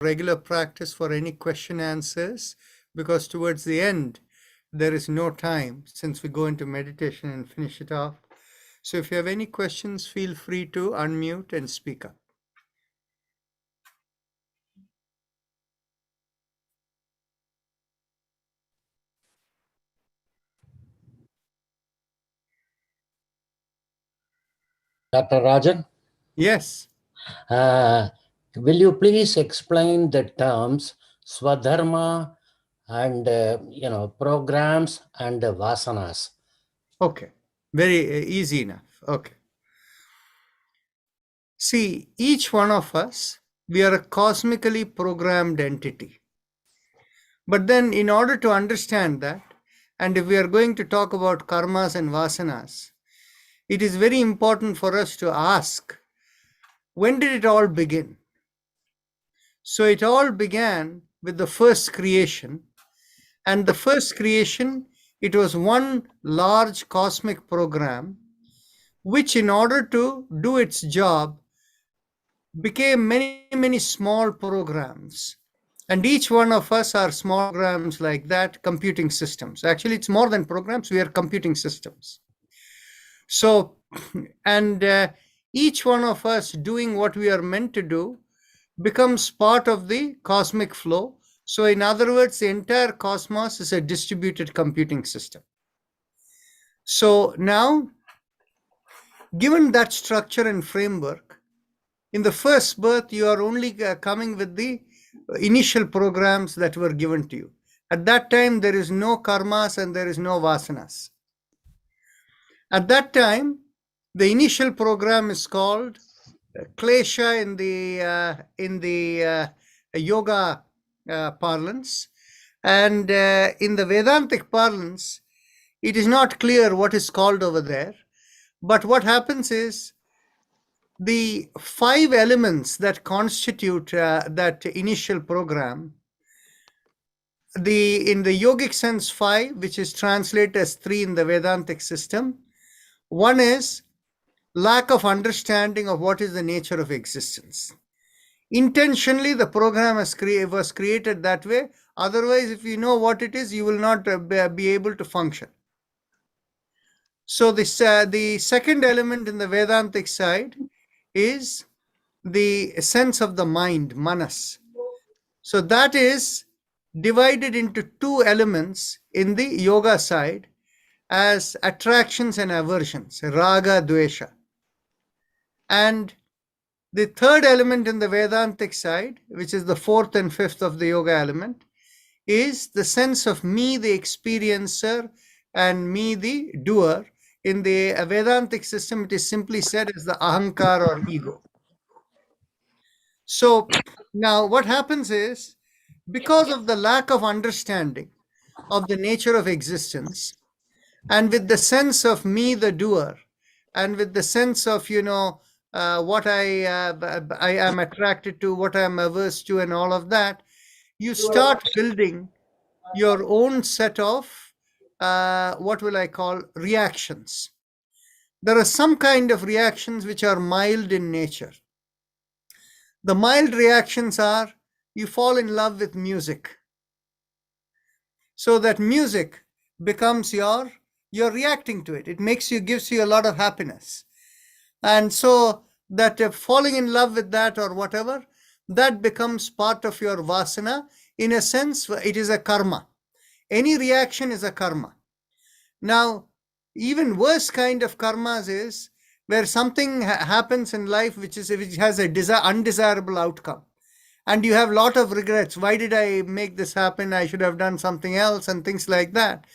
regular practice for any question answers, because towards the end, there is no time since we go into meditation and finish it off. So if you have any questions, feel free to unmute and speak up. Dr. Rajan? Yes. Will you please explain the terms Swadharma and, programs and vasanas? Okay. Very easy enough. Okay. See, each one of us, we are a cosmically programmed entity. But then in order to understand that, and if we are going to talk about karmas and vasanas, it is very important for us to ask, when did it all begin? So it all began with the first creation. And the first creation, it was one large cosmic program, which in order to do its job, became many, many small programs. And each one of us are small programs like that, computing systems. Actually, it's more than programs, we are computing systems. So, and each one of us doing what we are meant to do becomes part of the cosmic flow. So in other words, the entire cosmos is a distributed computing system. So now, given that structure and framework, in the first birth, you are only coming with the initial programs that were given to you. At that time, there is no karmas and there is no vasanas. At that time, the initial program is called klesha in the yoga parlance, and in the Vedantic parlance, it is not clear what is called over there. But what happens is the 5 elements that constitute that initial program, in the yogic sense 5, which is translated as 3 in the Vedantic system. One is lack of understanding of what is the nature of existence. Intentionally, the program was created that way. Otherwise, if you know what it is, you will not be able to function. So this the second element in the Vedantic side is the sense of the mind, manas. So that is divided into 2 elements in the yoga side as attractions and aversions, raga, dvesha. And the third element in the Vedantic side, which is the 4th and 5th of the yoga element, is the sense of me, the experiencer, and me, the doer. In the Vedantic system, it is simply said as the ahankar or ego. So now what happens is, because of the lack of understanding of the nature of existence, and with the sense of me, the doer, and with the sense of, what I am attracted to, what I am averse to, and all of that, you start building your own set of, what will I call, reactions. There are some kind of reactions which are mild in nature. The mild reactions are, you fall in love with music. So that music becomes you're reacting to it. It gives you a lot of happiness. And so that falling in love with that or whatever, that becomes part of your vasana. In a sense, it is a karma. Any reaction is a karma. Now, even worse kind of karmas is where something happens in life which has a undesirable outcome. And you have a lot of regrets. Why did I make this happen? I should have done something else and things like that.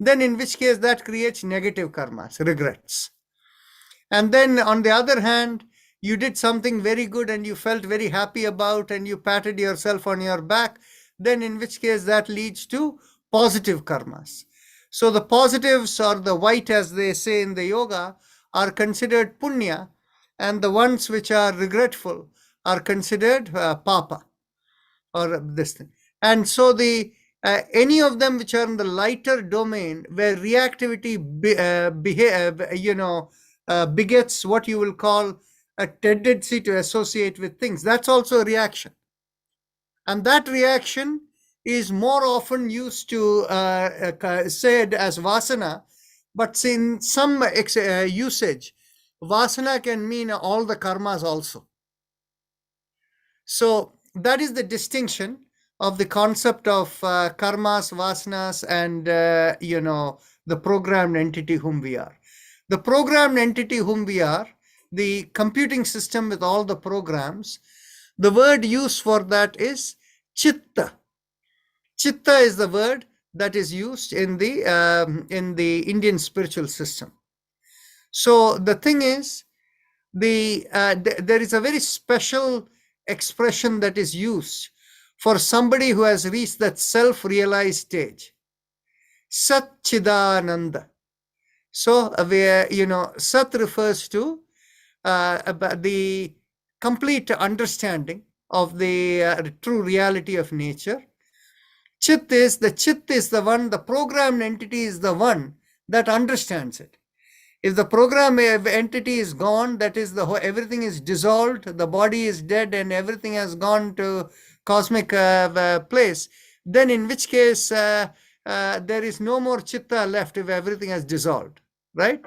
Then in which case that creates negative karmas, regrets. And then on the other hand, you did something very good and you felt very happy about and you patted yourself on your back, then in which case that leads to positive karmas. So the positives, or the white as they say in the yoga, are considered punya, and the ones which are regretful are considered papa, or this thing. And so the any of them which are in the lighter domain, where reactivity begets what you will call a tendency to associate with things, that's also a reaction. And that reaction is more often used to said as vasana, but in some usage, vasana can mean all the karmas also. So that is the distinction of the concept of karmas, vasanas, and the programmed entity whom we are. The programmed entity whom we are, the computing system with all the programs, the word used for that is chitta. Chitta is the word that is used in the Indian spiritual system. So the thing is, there is a very special expression that is used for somebody who has reached that self-realized stage. Satchidananda. So Sat refers to the complete understanding of the true reality of nature. Chit is the one, the programmed entity is the one that understands it. If the program entity is gone, that is everything is dissolved, the body is dead, and everything has gone to cosmic place, then in which case there is no more chitta left if everything has dissolved, right?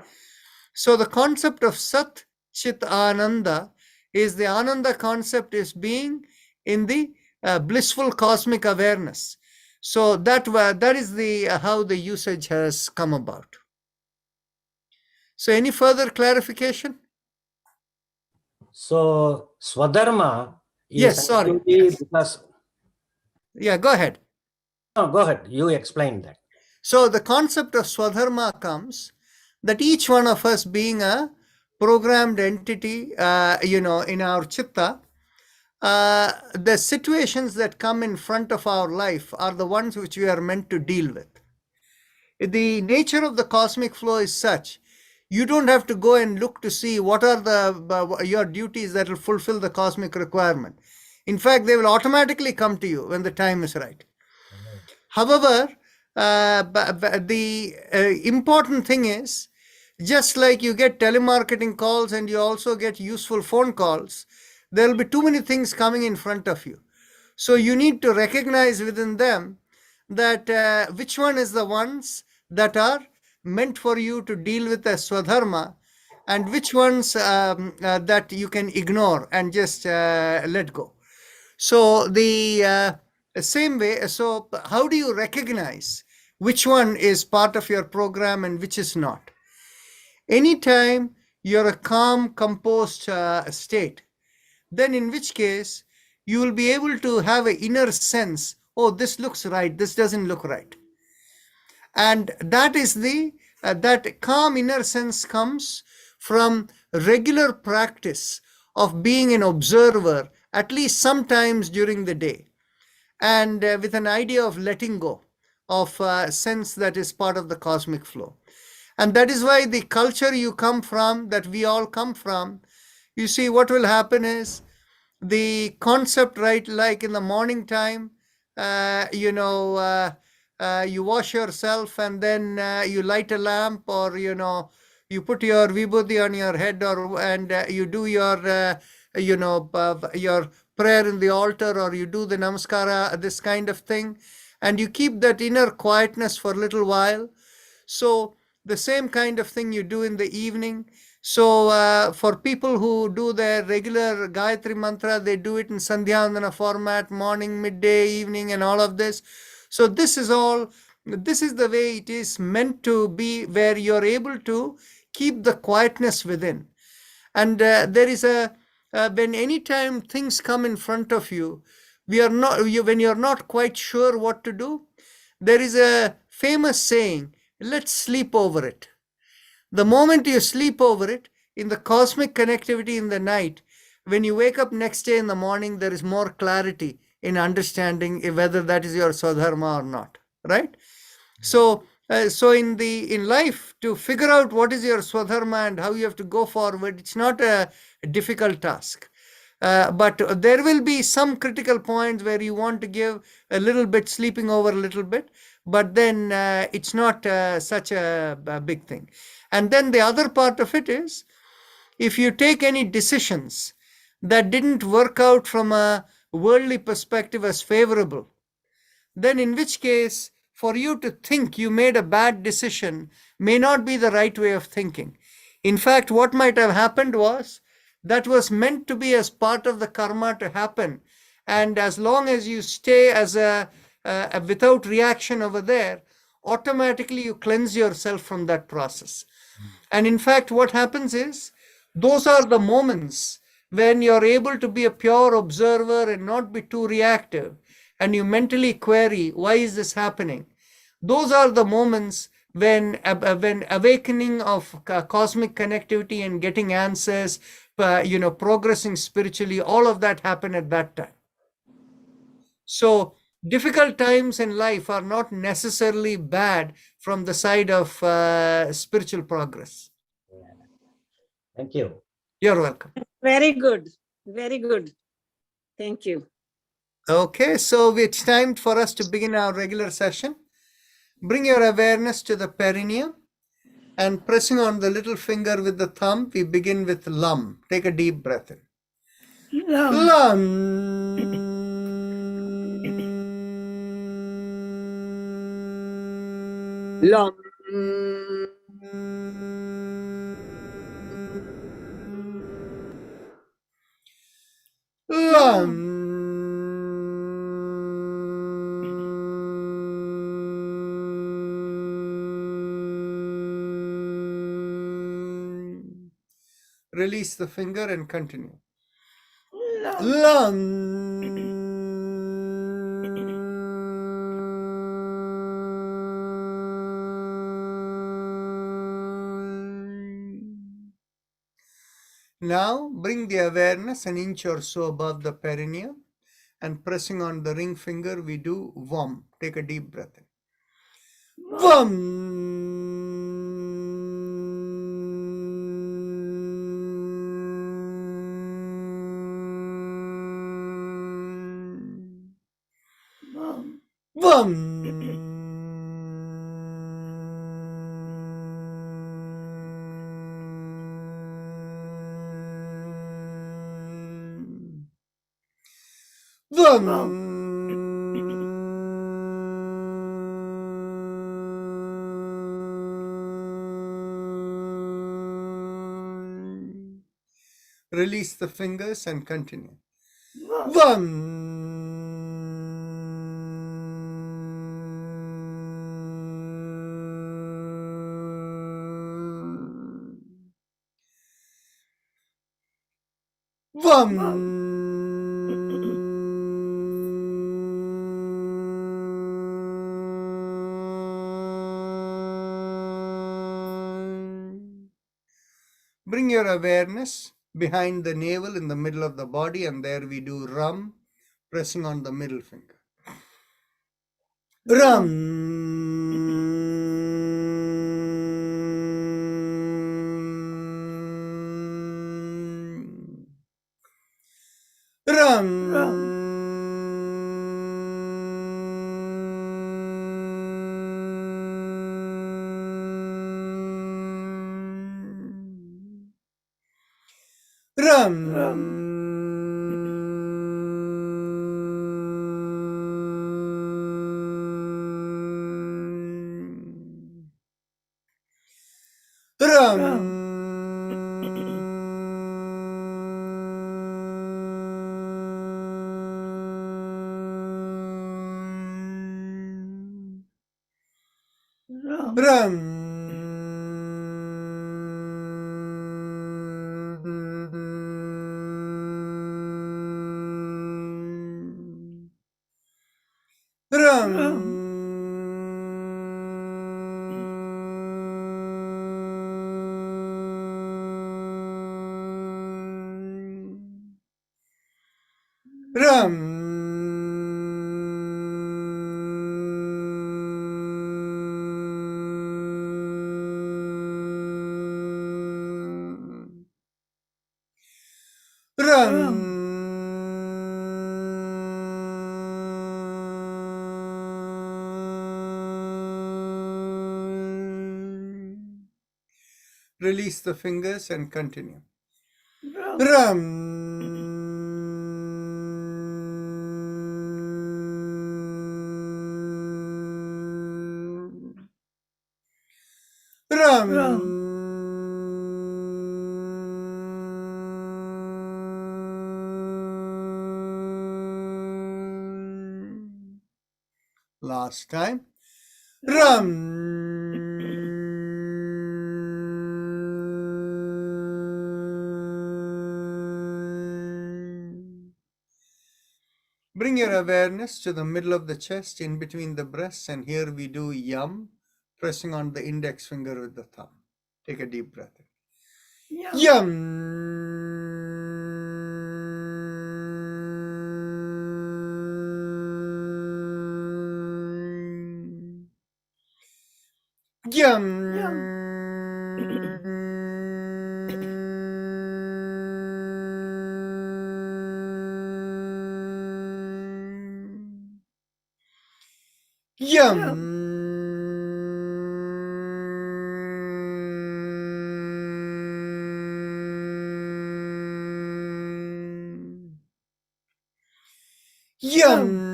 So the concept of Sat Chit Ananda is the Ananda concept is being in the blissful cosmic awareness. So that is the how the usage has come about. So any further clarification? So Swadharma is Yes, sorry. actually Yes. because. Yeah, go ahead. No, go ahead. You explain that. So the concept of Swadharma comes that each one of us being a programmed entity, in our chitta, the situations that come in front of our life are the ones which we are meant to deal with. The nature of the cosmic flow is such, you don't have to go and look to see what are your duties that will fulfill the cosmic requirement. In fact, they will automatically come to you when the time is right. However, the important thing is, just like you get telemarketing calls and you also get useful phone calls, there will be too many things coming in front of you. So you need to recognize within them that which one is the ones that are meant for you to deal with as swadharma, and which ones that you can ignore and just let go. So the same way, so how do you recognize which one is part of your program and which is not? Anytime you're a calm, composed state, then in which case you will be able to have an inner sense, oh, this looks right, this doesn't look right. And that is that calm inner sense comes from regular practice of being an observer at least sometimes during the day, and with an idea of letting go of sense that is part of the cosmic flow. And that is why the culture you come from, that we all come from, you see, what will happen is the concept, right, like in the morning time, you wash yourself and then you light a lamp, or you put your vibhuti on your head, and you do your your prayer in the altar, or you do the namaskara, this kind of thing, and you keep that inner quietness for a little while. So the same kind of thing you do in the evening. So for people who do their regular Gayatri Mantra, they do it in Sandhyandana format, morning, midday, evening, and all of this. So this is the way it is meant to be, where you're able to keep the quietness within. And there is when anytime things come in front of you, when you're not quite sure what to do, there is a famous saying, let's sleep over it. The moment you sleep over it, in the cosmic connectivity in the night, when you wake up next day in the morning, there is more clarity in understanding whether that is your swadharma or not, right? So in life, to figure out what is your swadharma and how you have to go forward, it's not a difficult task. But there will be some critical points where you want to give a little bit, sleeping over a little bit, but then it's not such a big thing. And then the other part of it is, if you take any decisions that didn't work out from a worldly perspective as favorable, then in which case, for you to think you made a bad decision may not be the right way of thinking. In fact, what might have happened was that was meant to be as part of the karma to happen. And as long as you stay as a without reaction over there, automatically you cleanse yourself from that process. And in fact, what happens is those are the moments when you're able to be a pure observer and not be too reactive, and you mentally query, why is this happening? Those are the moments when awakening of cosmic connectivity and getting answers, progressing spiritually, all of that happen at that time. So difficult times in life are not necessarily bad from the side of spiritual progress. Thank you. You're welcome. Very good. Very good. Thank you. Okay, so it's time for us to begin our regular session. Bring your awareness to the perineum and pressing on the little finger with the thumb, we begin with Lam. Take a deep breath in. Lam. Lam. Lam. Release the finger and continue. Lam. Now bring the awareness an inch or so above the perineum and pressing on the ring finger we do Vam. Take a deep breath in. Vam. Vam. Vam. Release the fingers and continue. Vam. Vam. Bring your awareness behind the navel in the middle of the body, and there we do Ram, pressing on the middle finger. Ram. Ram. Ram. Ram. Ram. Ram. Ram. Ram. Release the fingers and continue. Ram. Last time. Ram. Bring your awareness to the middle of the chest, in between the breasts, and here we do yum, pressing on the index finger with the thumb. Take a deep breath. Yum. Yum. Yum. Yum.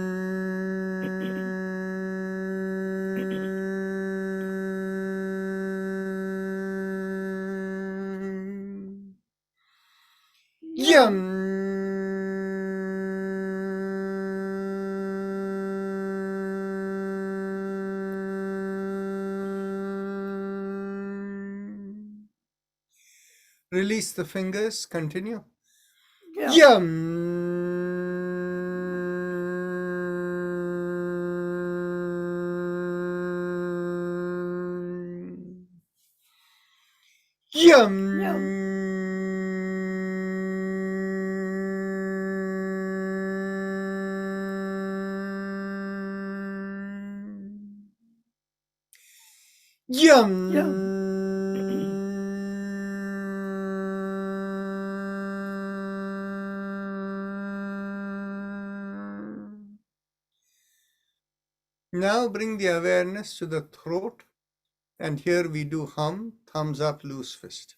Yum. Release the fingers, continue. Yum. Now bring the awareness to the throat, and here we do hum, thumbs up, loose fist.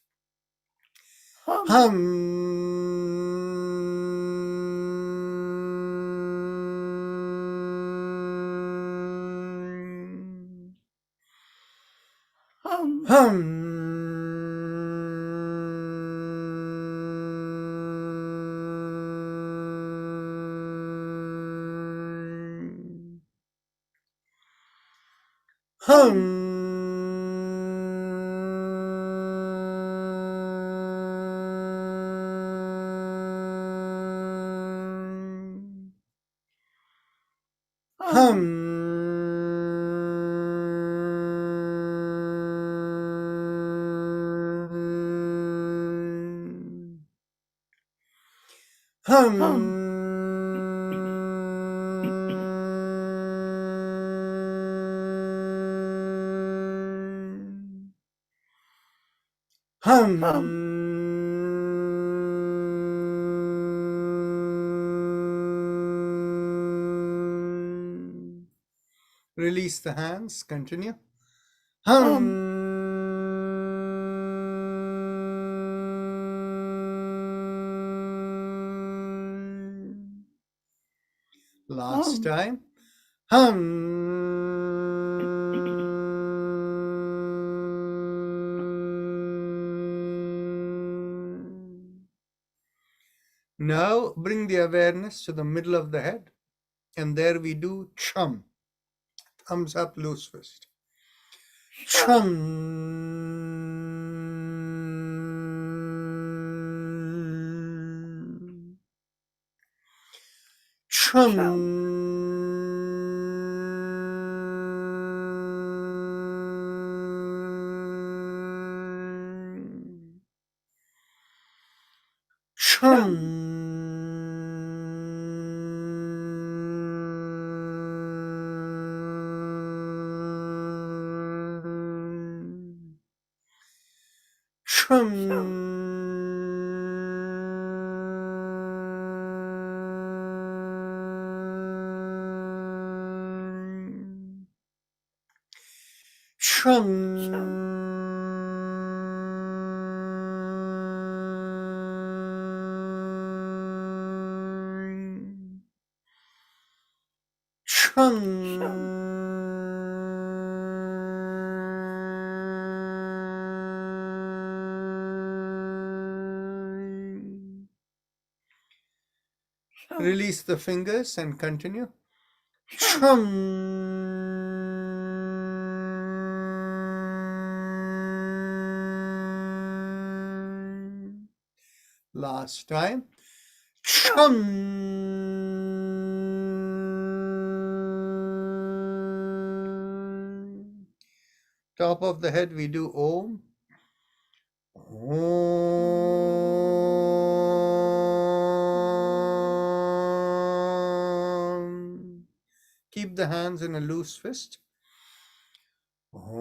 Release the hands, continue. Last time. Now bring the awareness to the middle of the head, and there we do chum. Thumbs up, loose fist. Chum. Chum. Chum. Chum. Chum. Chum. Release the fingers and continue. Chum. Last time. Chum. Top of the head we do Om. Om. Keep the hands in a loose fist. Om. Om.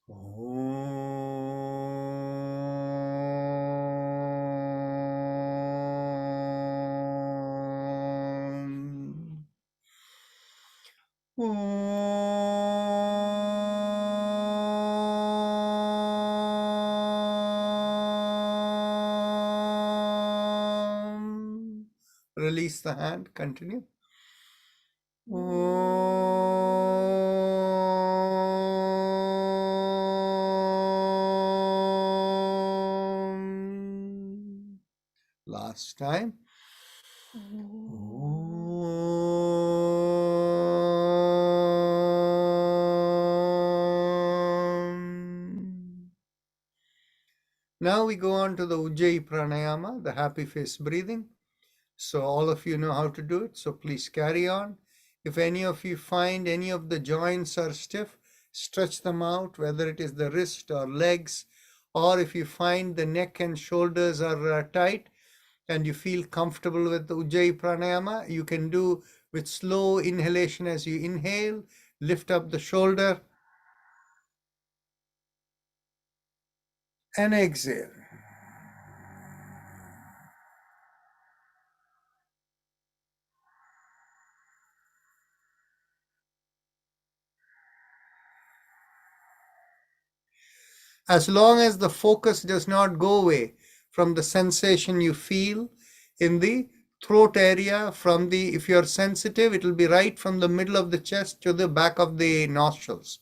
Om. Om. Release the hand, continue. Om. Last time. Om. Now we go on to the Ujjayi Pranayama, the happy face breathing. So all of you know how to do it, so please carry on. If any of you find any of the joints are stiff, stretch them out, whether it is the wrist or legs, or if you find the neck and shoulders are tight and you feel comfortable with the Ujjayi Pranayama, you can do with slow inhalation as you inhale, lift up the shoulder and exhale. As long as the focus does not go away from the sensation you feel in the throat area, if you're sensitive, it will be right from the middle of the chest to the back of the nostrils.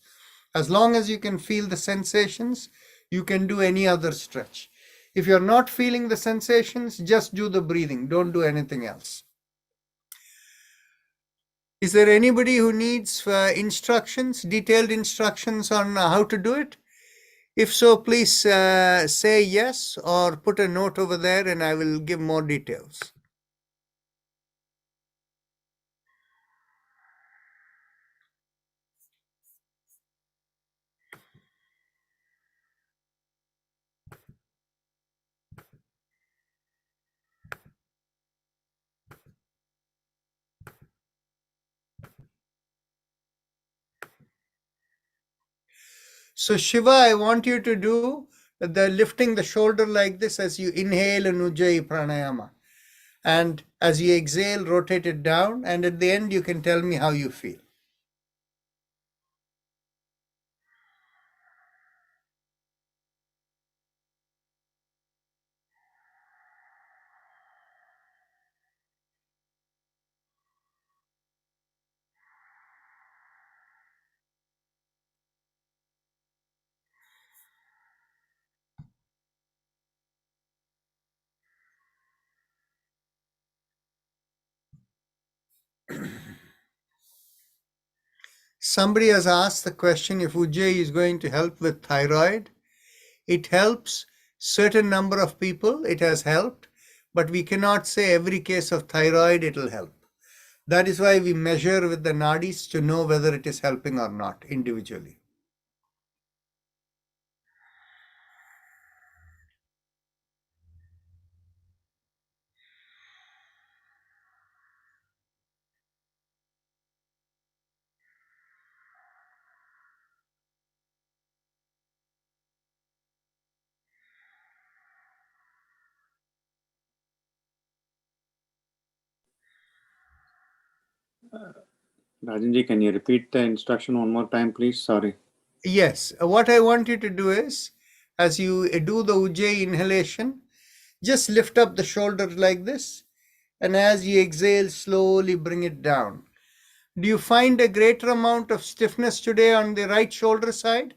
As long as you can feel the sensations, you can do any other stretch. If you're not feeling the sensations, just do the breathing. Don't do anything else. Is there anybody who needs instructions, detailed instructions on how to do it? If so, please say yes or put a note over there and I will give more details. So Shiva, I want you to do the lifting the shoulder like this as you inhale in Ujjayi Pranayama. And as you exhale, rotate it down. And at the end, you can tell me how you feel. Somebody has asked the question if Ujjayi is going to help with thyroid. It helps certain number of people. It has helped, but we cannot say every case of thyroid it will help. That is why we measure with the nadis to know whether it is helping or not individually. Rajanji, can you repeat the instruction one more time, please? Sorry. Yes, what I want you to do is, as you do the Ujjayi inhalation, just lift up the shoulders like this, and as you exhale, slowly bring it down. Do you find a greater amount of stiffness today on the right shoulder side?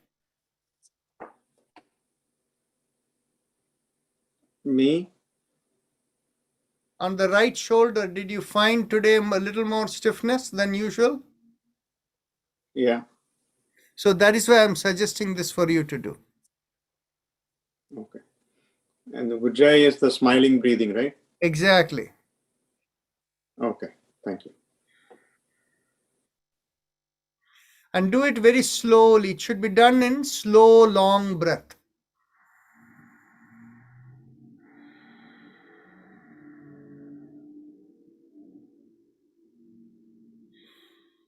Me? On the right shoulder, did you find today a little more stiffness than usual? Yeah. So that is why I'm suggesting this for you to do. Okay. And the Ujjayi is the smiling breathing, right? Exactly. Okay. Thank you. And do it very slowly. It should be done in slow, long breath.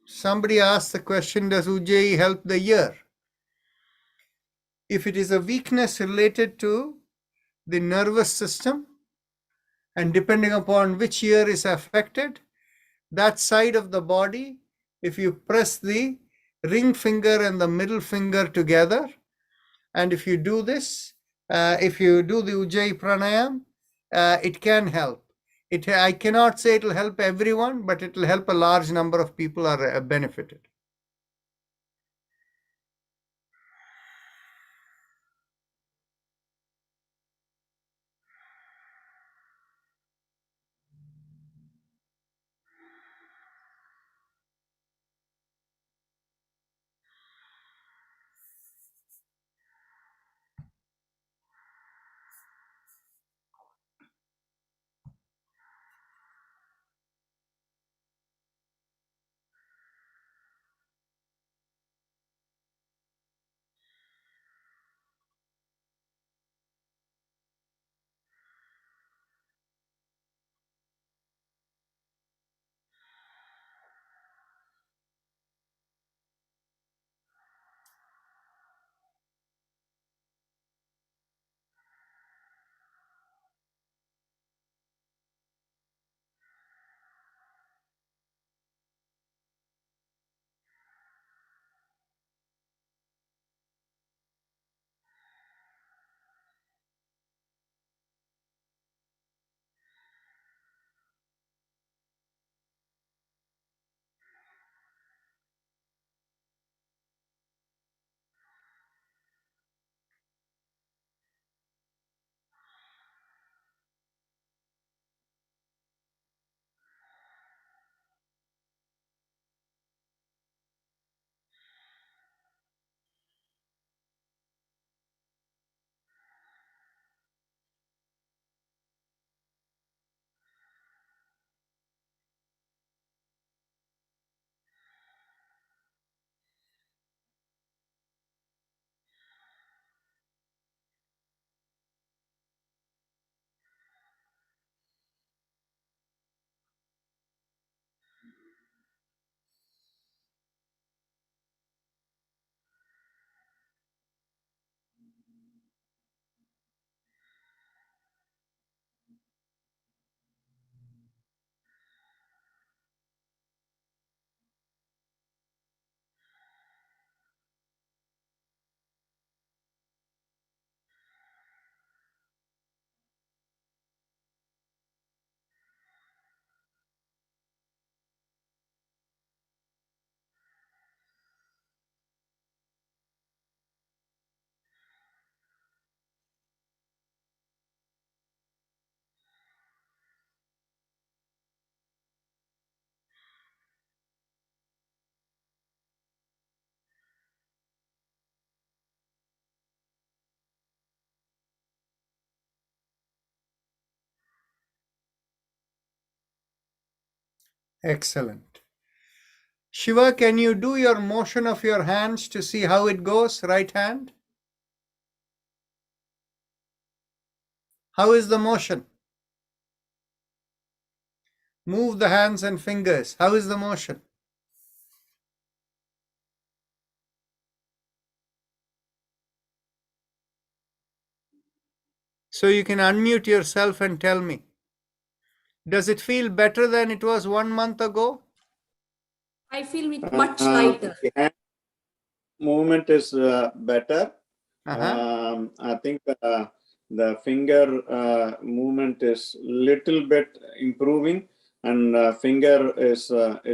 Somebody asked the question, does Ujjayi help the ear? If it is a weakness related to the nervous system, and depending upon which ear is affected, that side of the body, if you press the ring finger and the middle finger together, and if you do this, if you do the Ujjayi Pranayama, it can help. I cannot say it will help everyone, but it will help a large number of people are benefited. Excellent. Shiva, can you do your motion of your hands to see how it goes? Right hand. How is the motion? Move the hands and fingers. How is the motion? So you can unmute yourself and tell me. Does it feel better than it was 1 month ago? I feel it much lighter. The hand, movement is better. I think the finger movement is little bit improving, and finger is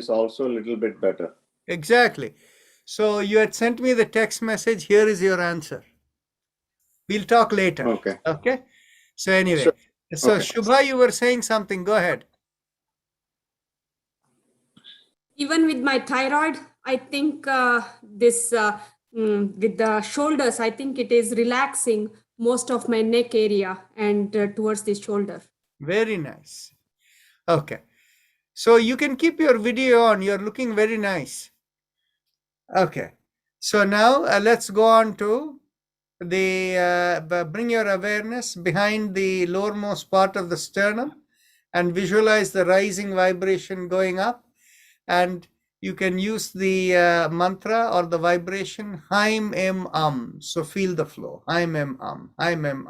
also a little bit better. Exactly. So you had sent me the text message. Here is your answer. We'll talk later. Okay. Okay. So anyway, Sure. so Okay. Shubha, you were saying something. Go ahead. Even with my thyroid, I think with the shoulders, I think it is relaxing most of my neck area and towards the shoulder. Very nice. Okay. So you can keep your video on. You're looking very nice. Okay. So now let's go on to the bring your awareness behind the lowermost part of the sternum and visualize the rising vibration going up, and you can use the mantra or the vibration Haim Em So feel the flow. Haim Em Haim Em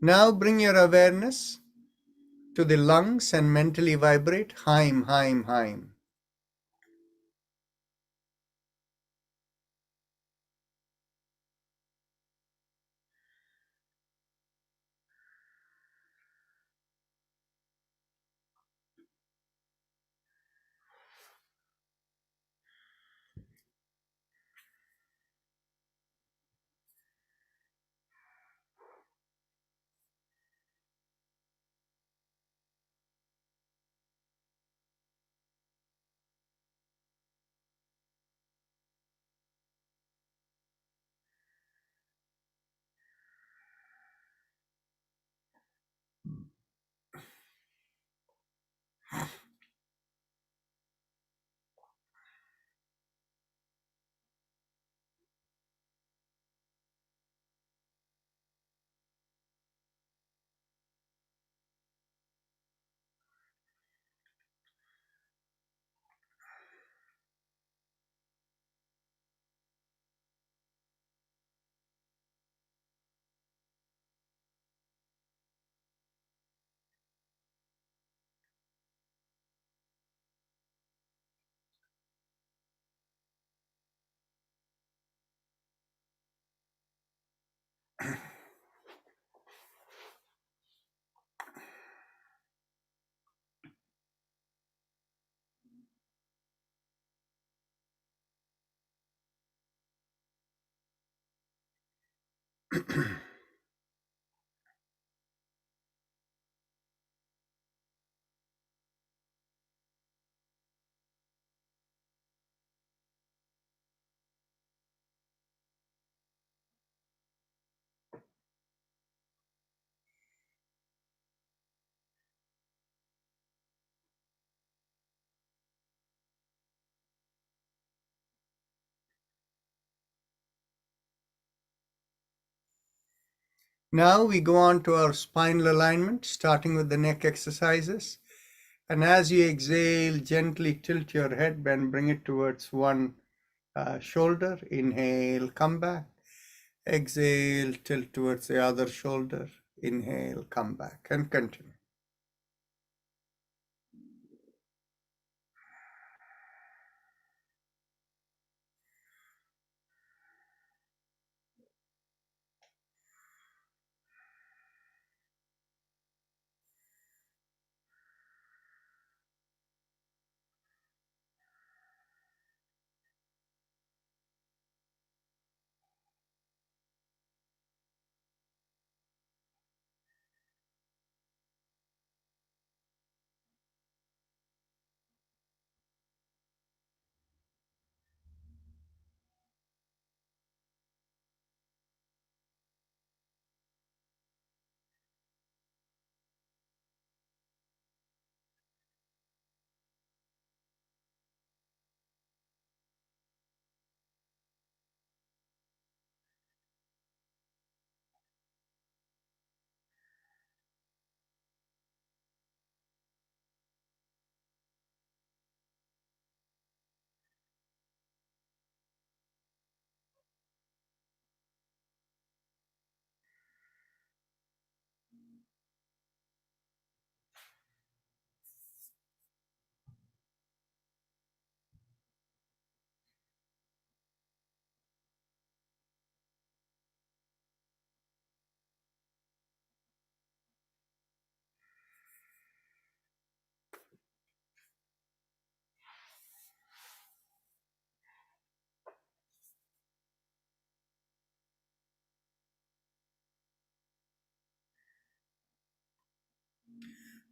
Now bring your awareness to the lungs and mentally vibrate Haim Haim Haim. Now we go on to our spinal alignment, starting with the neck exercises. And as you exhale, gently tilt your head and bring it towards one shoulder. Inhale, come back. Exhale, tilt towards the other shoulder. Inhale, come back, and continue.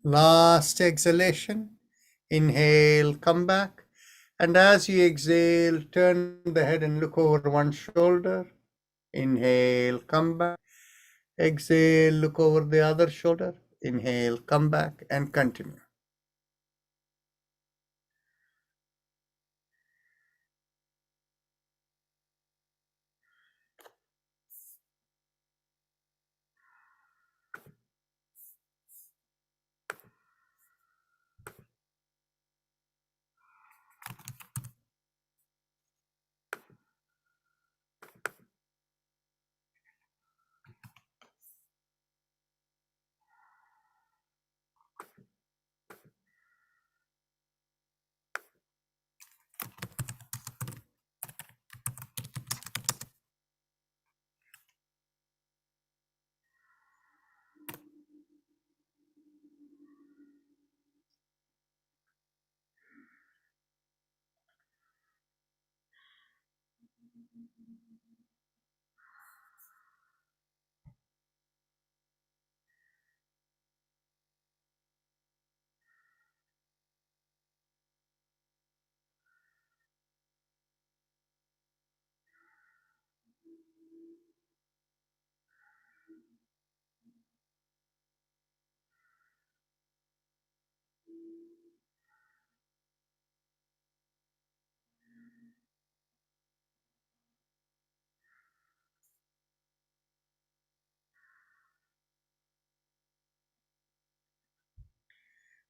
Last exhalation. Inhale, come back. And as you exhale, turn the head and look over one shoulder. Inhale, come back. Exhale, look over the other shoulder. Inhale, come back, and continue.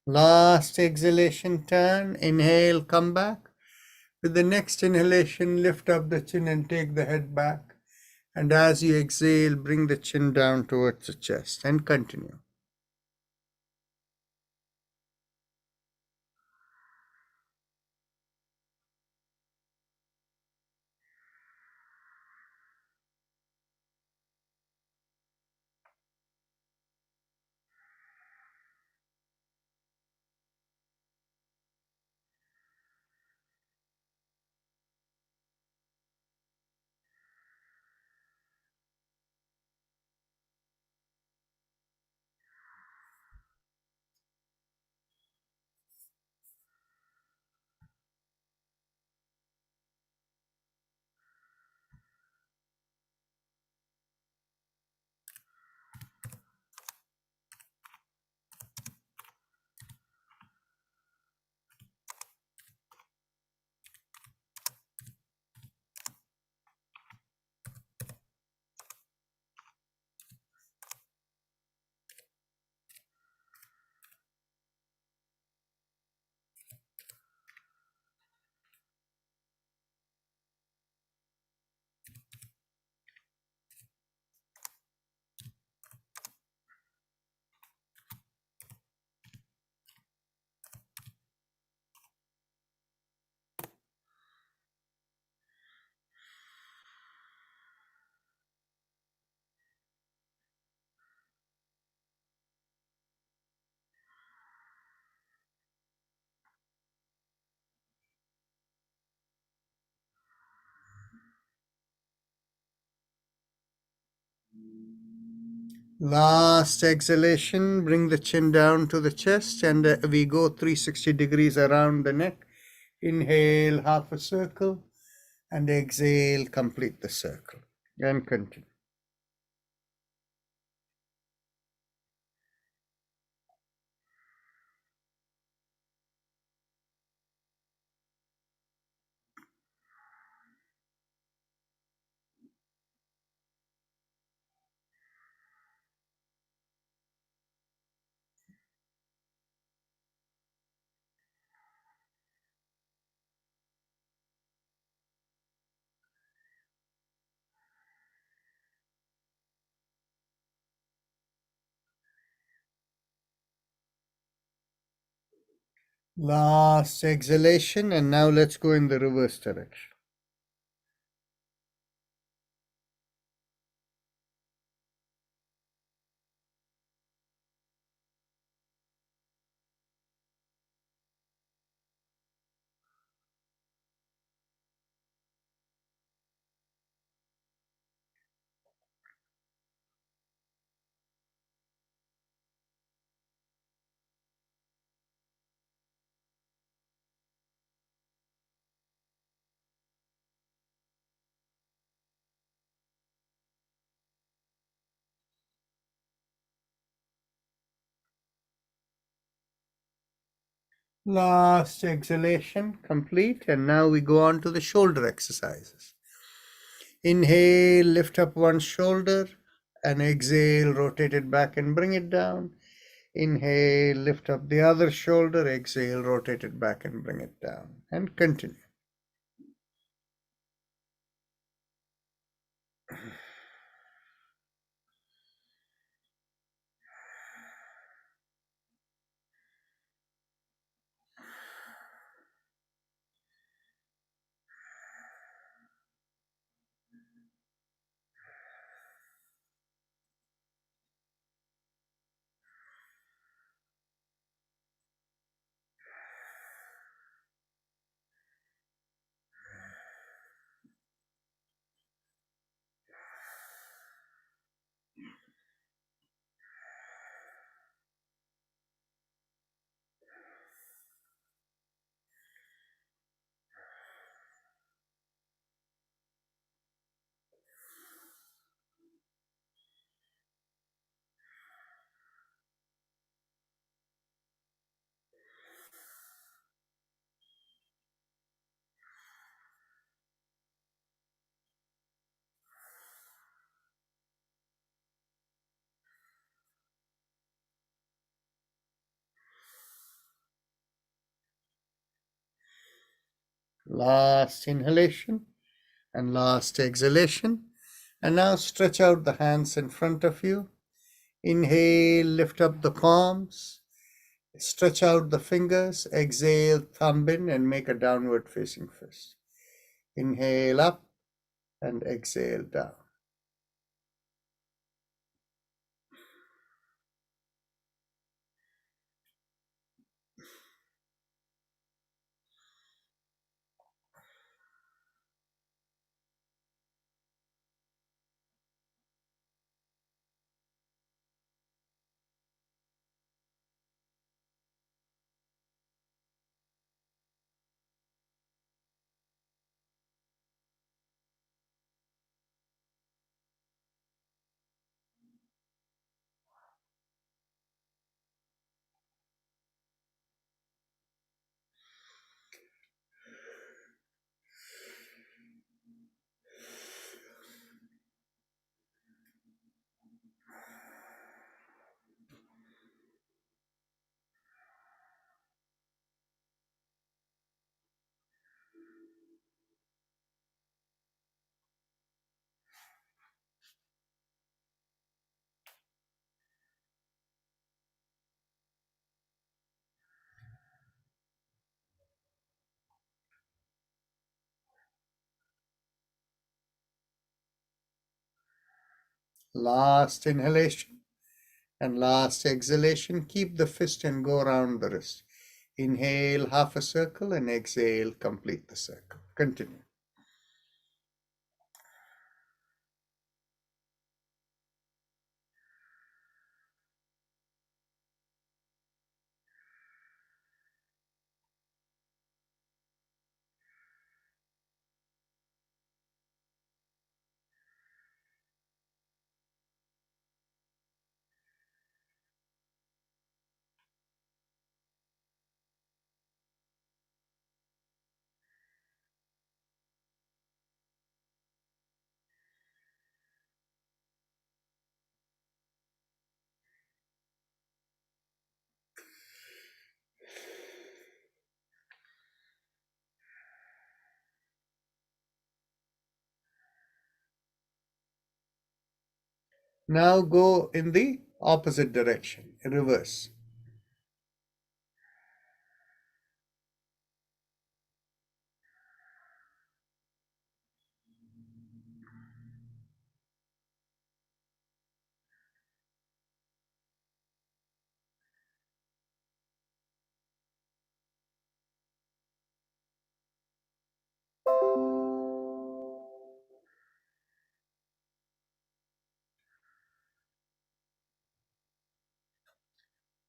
Last exhalation, turn. Inhale, come back. With the next inhalation, lift up the chin and take the head back. And as you exhale, bring the chin down towards the chest and continue. Last exhalation, bring the chin down to the chest, and we go 360 degrees around the neck. Inhale, half a circle, and exhale, complete the circle. And continue. Last exhalation, and now let's go in the reverse direction. Last exhalation, complete. And now we go on to the shoulder exercises. Inhale, lift up one shoulder, and exhale, rotate it back and bring it down. Inhale, lift up the other shoulder, exhale, rotate it back and bring it down. And continue. Last inhalation and last exhalation. And now stretch out the hands in front of you. Inhale, lift up the palms. Stretch out the fingers. Exhale, thumb in and make a downward facing fist. Inhale up and exhale down. Last inhalation and last exhalation. Keep the fist and go around the wrist. Inhale, half a circle, and exhale, complete the circle. Continue. Now go in the opposite direction, reverse.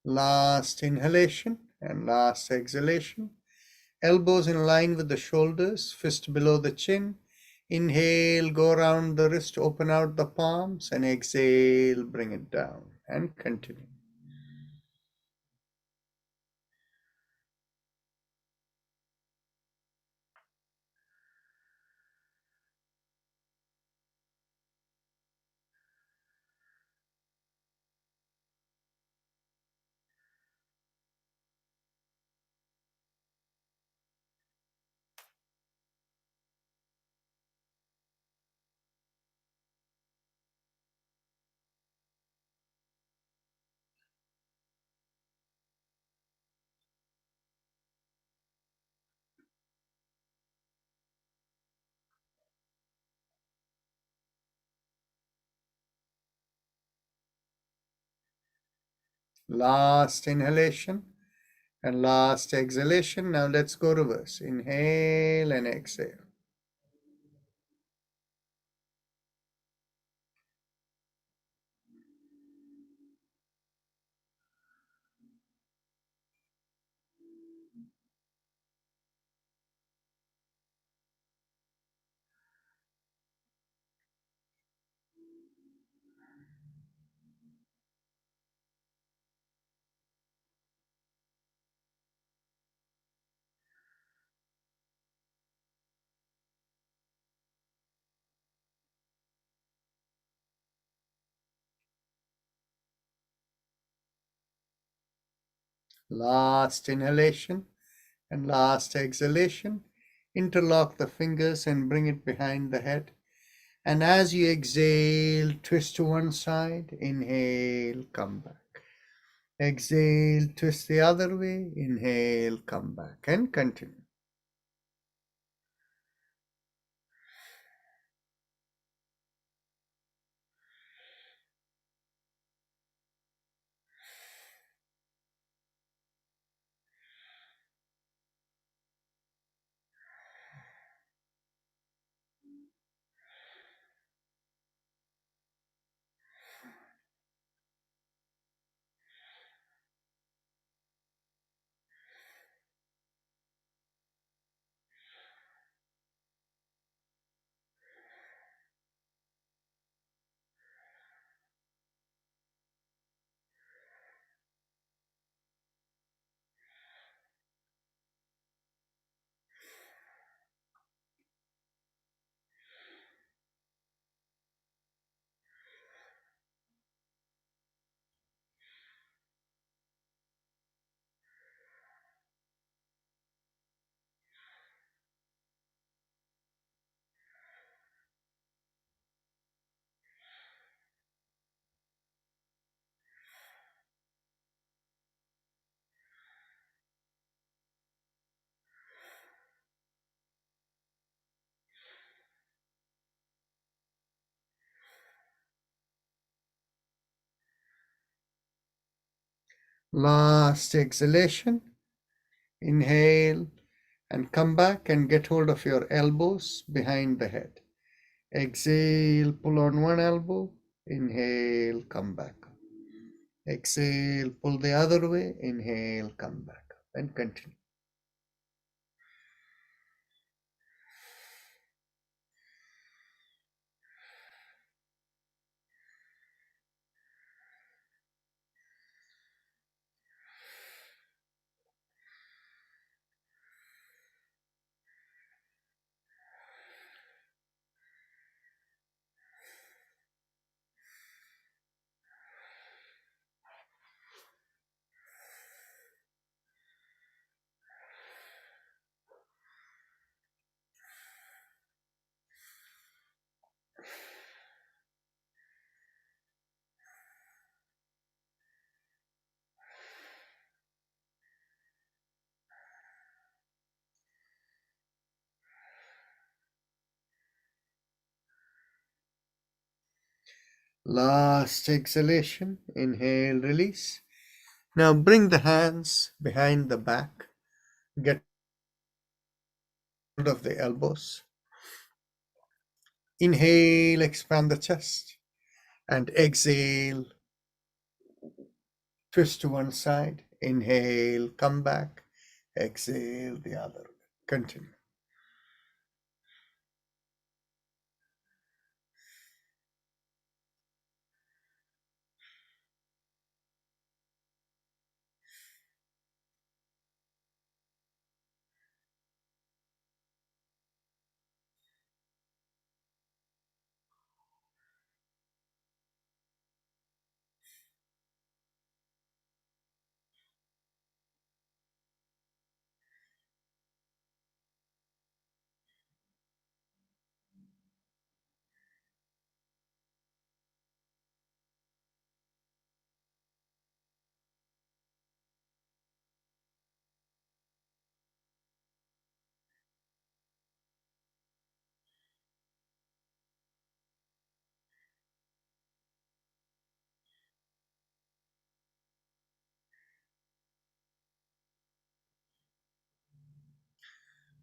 Last inhalation and last exhalation. Elbows in line with the shoulders, fist below the chin. Inhale, go around the wrist, open out the palms, and exhale, bring it down, and continue. Last inhalation and last exhalation. Now let's go reverse. Inhale and exhale. Last inhalation and last exhalation. Interlock the fingers and bring it behind the head. And as you exhale, twist to one side. Inhale, come back. Exhale, twist the other way. Inhale, come back, and continue. Last exhalation. Inhale and come back and get hold of your elbows behind the head. Exhale, pull on one elbow. Inhale, come back. Exhale, pull the other way. Inhale, come back. And continue. Last exhalation. Inhale, release. Now bring the hands behind the back. Get hold of the elbows. Inhale, expand the chest. And exhale, twist to one side. Inhale, come back. Exhale the other. Continue.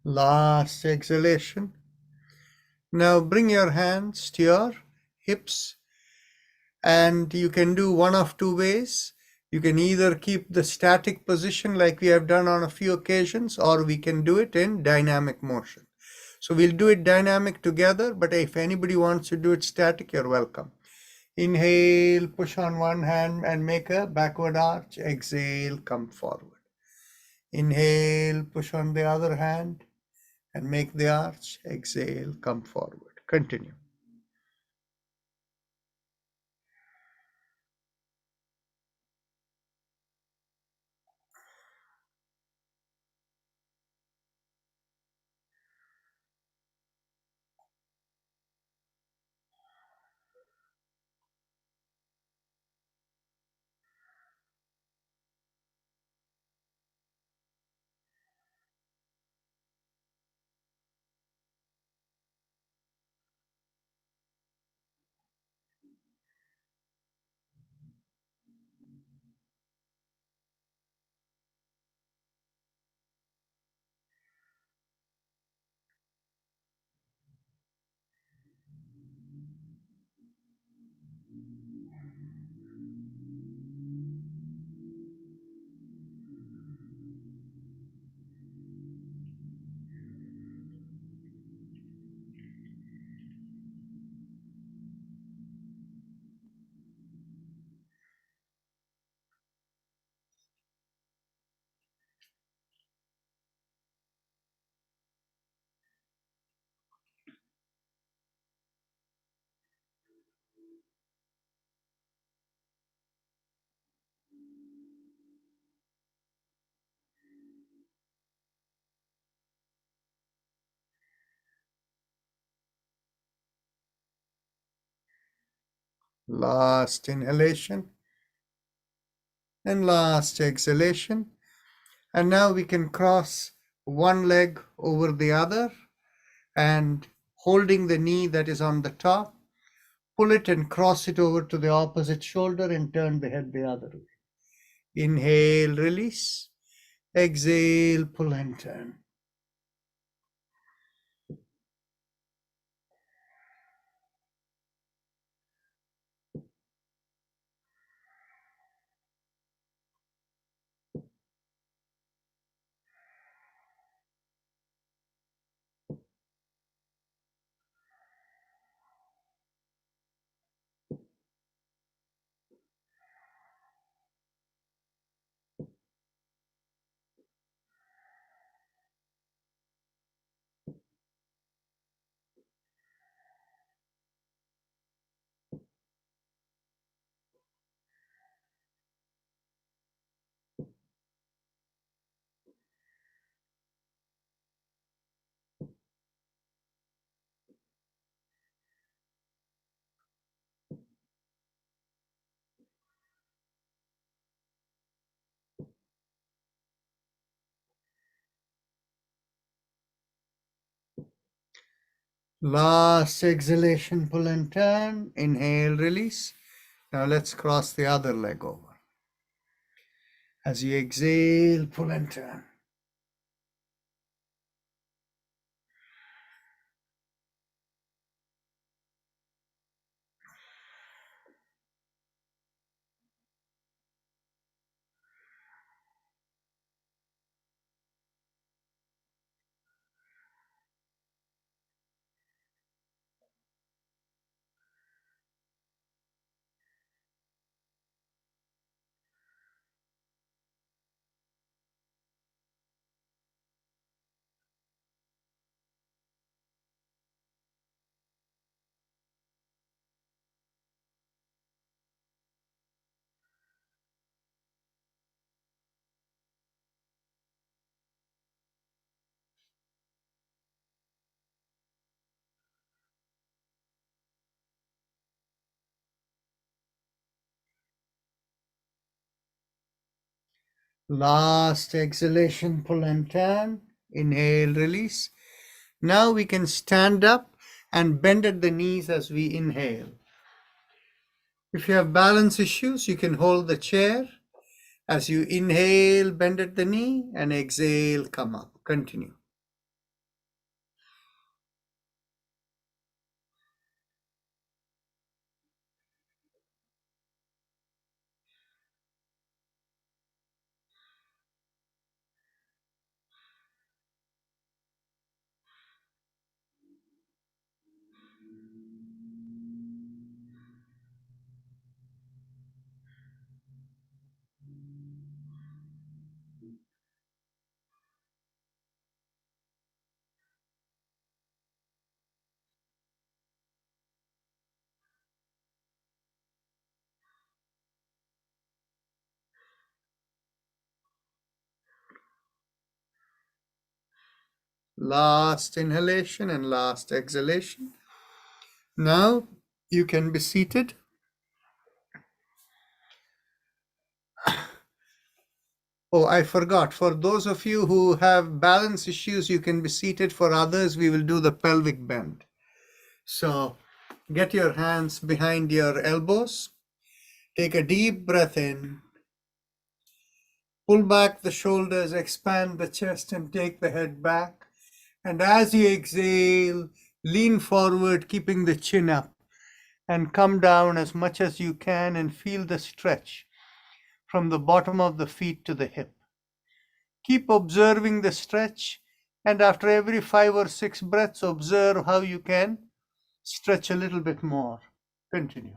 Last exhalation. Now bring your hands to your hips, and you can do one of two ways. You can either keep the static position like we have done on a few occasions, or we can do it in dynamic motion. So we'll do it dynamic together, but if anybody wants to do it static, you're welcome. Inhale, push on one hand and make a backward arch. Exhale, come forward. Inhale, push on the other hand and make the arch. Exhale, come forward. Continue. Last inhalation and last exhalation. And now we can cross one leg over the other and holding the knee that is on the top, pull it and cross it over to the opposite shoulder and turn the head the other way. Inhale, release. Exhale, pull and turn. Last exhalation, pull and turn. Inhale, release. Now let's cross the other leg over. As you exhale, pull and turn. Last exhalation, pull and turn. Inhale, release. Now we can stand up and bend at the knees as we inhale. If you have balance issues, you can hold the chair. As you inhale, bend at the knee, and exhale, come up. Continue. Last inhalation and last exhalation. Now you can be seated. Oh, I forgot. For those of you who have balance issues, you can be seated. For others, we will do the pelvic bend. So get your hands behind your elbows. Take a deep breath in. Pull back the shoulders, expand the chest, and take the head back. And as you exhale, lean forward, keeping the chin up, and come down as much as you can and feel the stretch from the bottom of the feet to the hip. Keep observing the stretch, and after every 5 or 6 breaths, observe how you can stretch a little bit more. Continue.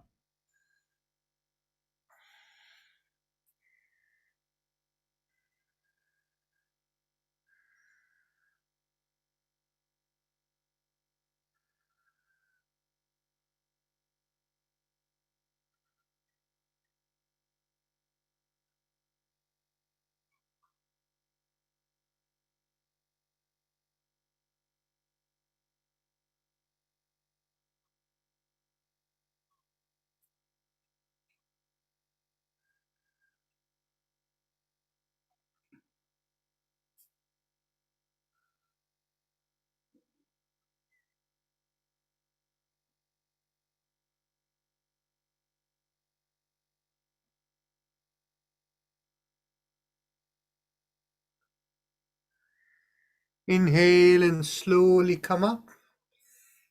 Inhale and slowly come up.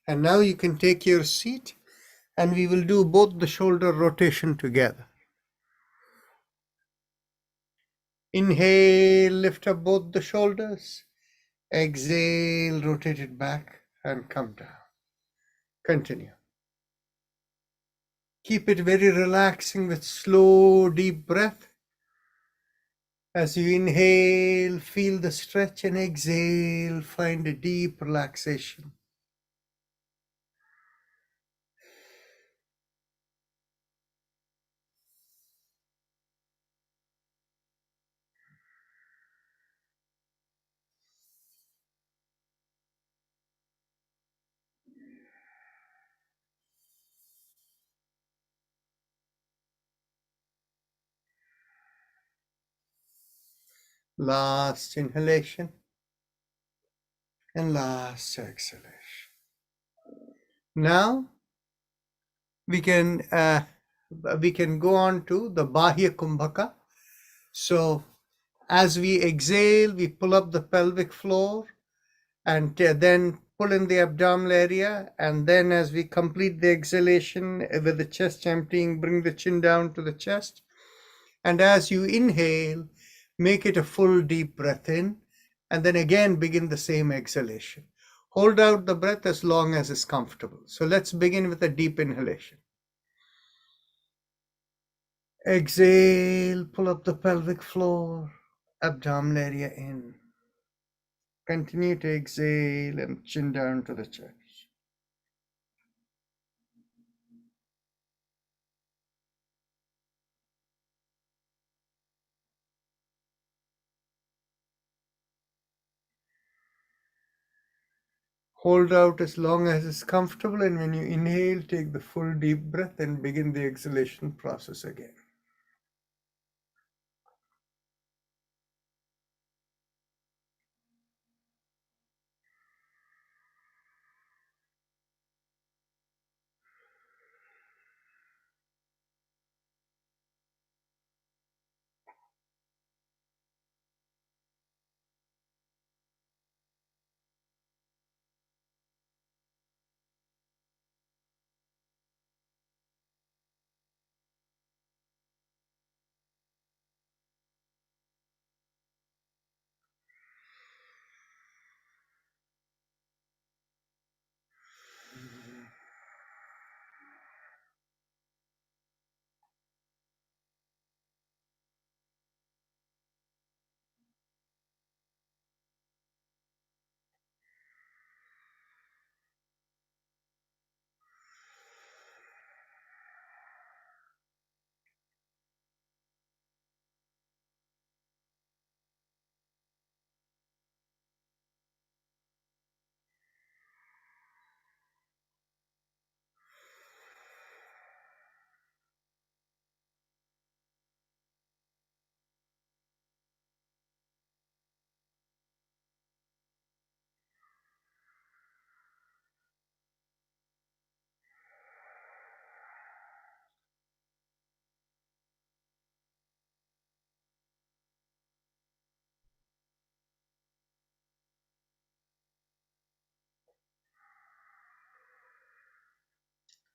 And now you can take your seat, and we will do both the shoulder rotation together. Inhale, lift up both the shoulders. Exhale, rotate it back and come down. Continue. Keep it very relaxing with slow, deep breath. As you inhale, feel the stretch, and exhale, find a deep relaxation. Last inhalation and last exhalation. Now we can go on to the Bahia Kumbhaka. So as we exhale, we pull up the pelvic floor and then pull in the abdominal area. And then as we complete the exhalation with the chest emptying, bring the chin down to the chest. And as you inhale, make it a full deep breath in, and then again begin the same exhalation. Hold out the breath as long as is comfortable. So let's begin with a deep inhalation. Exhale, pull up the pelvic floor, abdominal area in. Continue to exhale and chin down to the chest. Hold out as long as is comfortable, and when you inhale, take the full deep breath and begin the exhalation process again.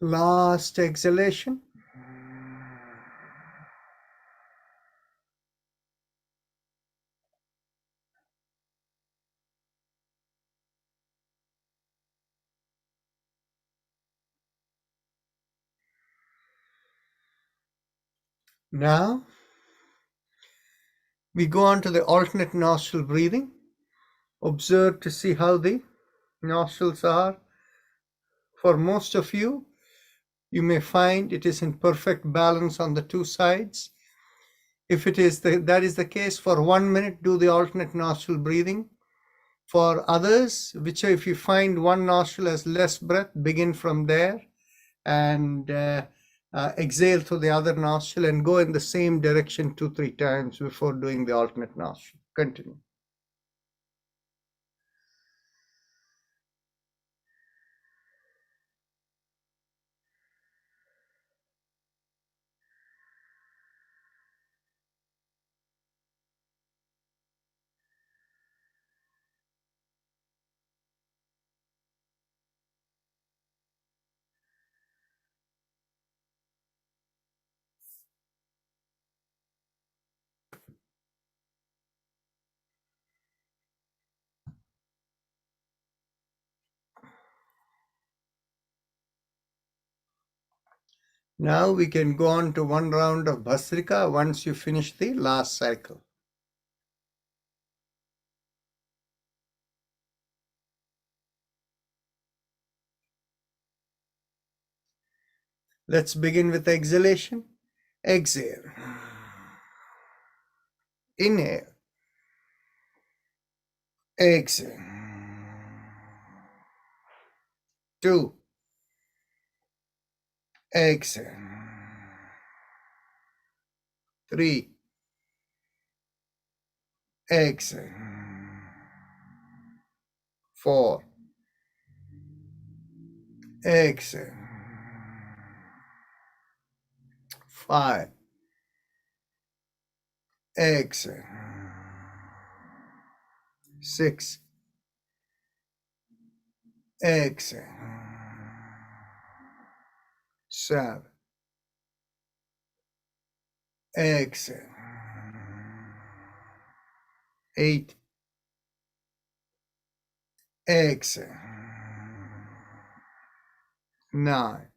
Last exhalation. Now we go on to the alternate nostril breathing. Observe to see how the nostrils are. For most of you, you may find it is in perfect balance on the two sides. If that is the case, for 1 minute, do the alternate nostril breathing. For others, if you find one nostril has less breath, begin from there and exhale through the other nostril and go in the same direction 2-3 times before doing the alternate nostril. Continue. Now we can go on to one round of Bhastrika once you finish the last cycle. Let's begin with exhalation. Exhale. Inhale. Exhale. 2. Exhale. 3. Exhale. 4. Exhale. 5. Exhale. 6. Exhale. 7. Exhale. 8. Exhale. 9.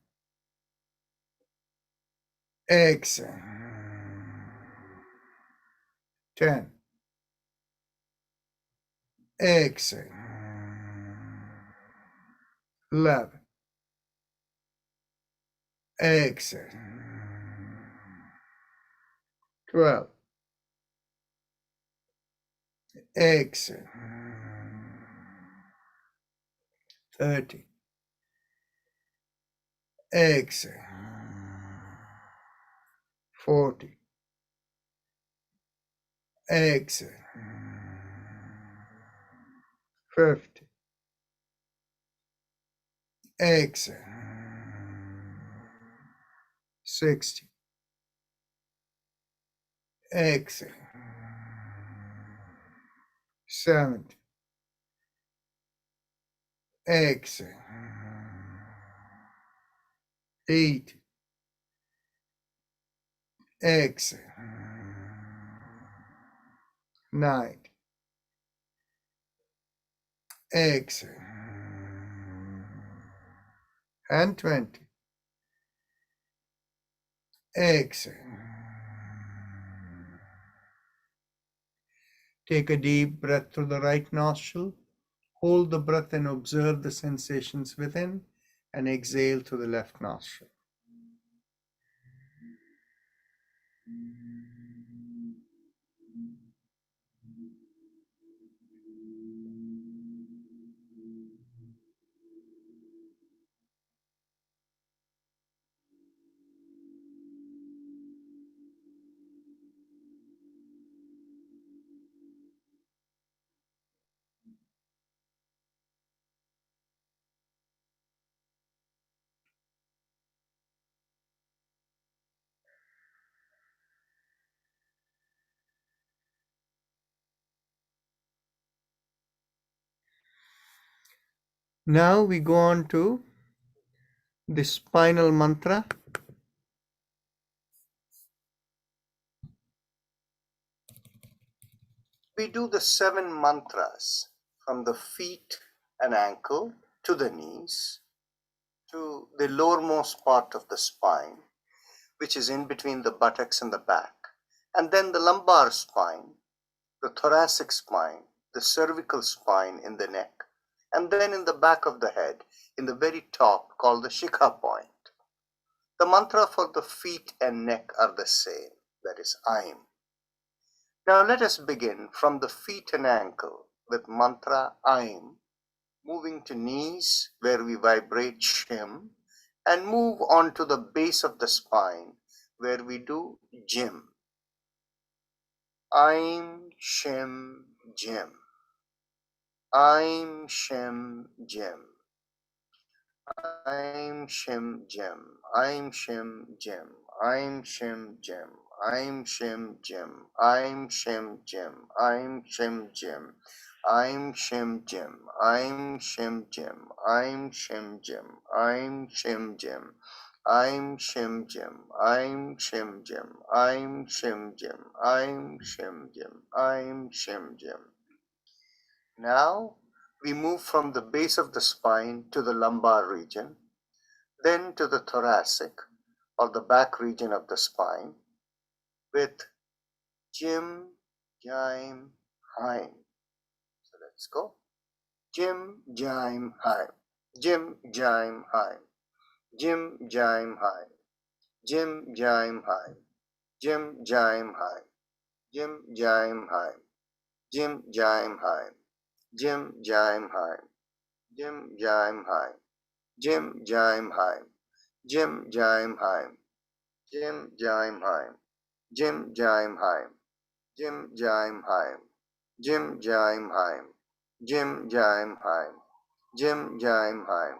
Exhale. 10. Exhale. 11. Exhale. 12. Exhale. 30. Exhale. 40. Exhale. 50. Exhale. 60. Exhale. 70. Exhale. 80. Exhale. 90. Exhale. And 20. Exhale. Take a deep breath through the right nostril. Hold the breath and observe the sensations within, and exhale through the left nostril. Now we go on to the spinal mantra. We do the 7 mantras from the feet and ankle to the knees to the lowermost part of the spine, which is in between the buttocks and the back, and then the lumbar spine, the thoracic spine, the cervical spine in the neck, and then in the back of the head, in the very top, called the Shikha point. The mantra for the feet and neck are the same, that is Aim. Now let us begin from the feet and ankle with mantra Aim, moving to knees where we vibrate Shim, and move on to the base of the spine where we do Jim. Aim, Shim, Jim. Aim, Shim, Jim. I'm Shim Jim. I'm Shim Jim. I'm Shim Jim. I'm Shim Jim. I'm Shim Jim. I'm Shim Jim. I'm Shim Jim. I'm Shim Jim. I'm Shim Jim. I'm Shim Jim. I'm Shim Jim. I'm Shim Jim. I'm Shim Jim. I'm Shim Jim. I'm Shim Jim. Now we move from the base of the spine to the lumbar region, then to the thoracic or the back region of the spine with Jim, Jaim, Haim. So let's go. Jim, Jaim, Haim. Jim, Jaim, Haim. Jim, Jaim, Haim. Jim, Jaim, Haim. Jim, Jaim, Haim. Jim, Jaim, Haim. Jim, Jaim, Haim. Jim, Jaim, Haim. Jim, Jaim, Haim. Jim, Jaim, Haim. Jim, Jaim, Haim. Jim, Jaim, Haim. Jim, Jaim, Haim. Jim, Jaim, Haim. Jim, Jaim, Haim. Jim, Jaim, Haim. Jim, Jaim, Haim.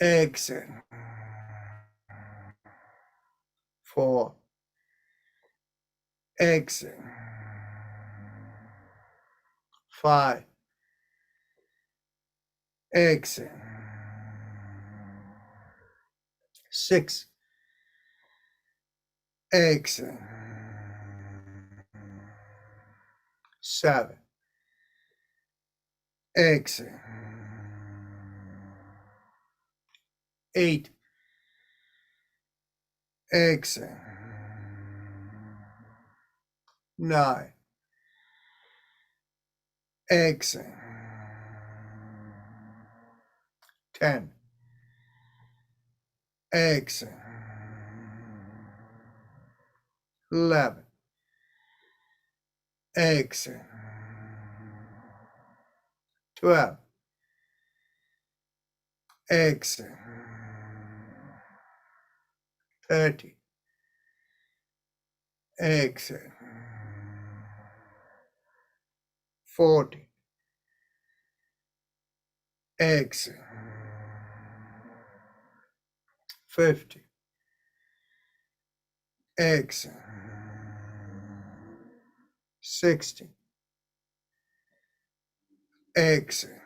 Exhale. 4. Exhale. 5. Exhale. 6. Exhale. 7. Exhale. 8. Exhale. 9. Exhale. 10. Exhale. 11. Exhale. 12. Exhale. 30. Exhale. 40. Exhale. 50. Exhale. 60. Exhale.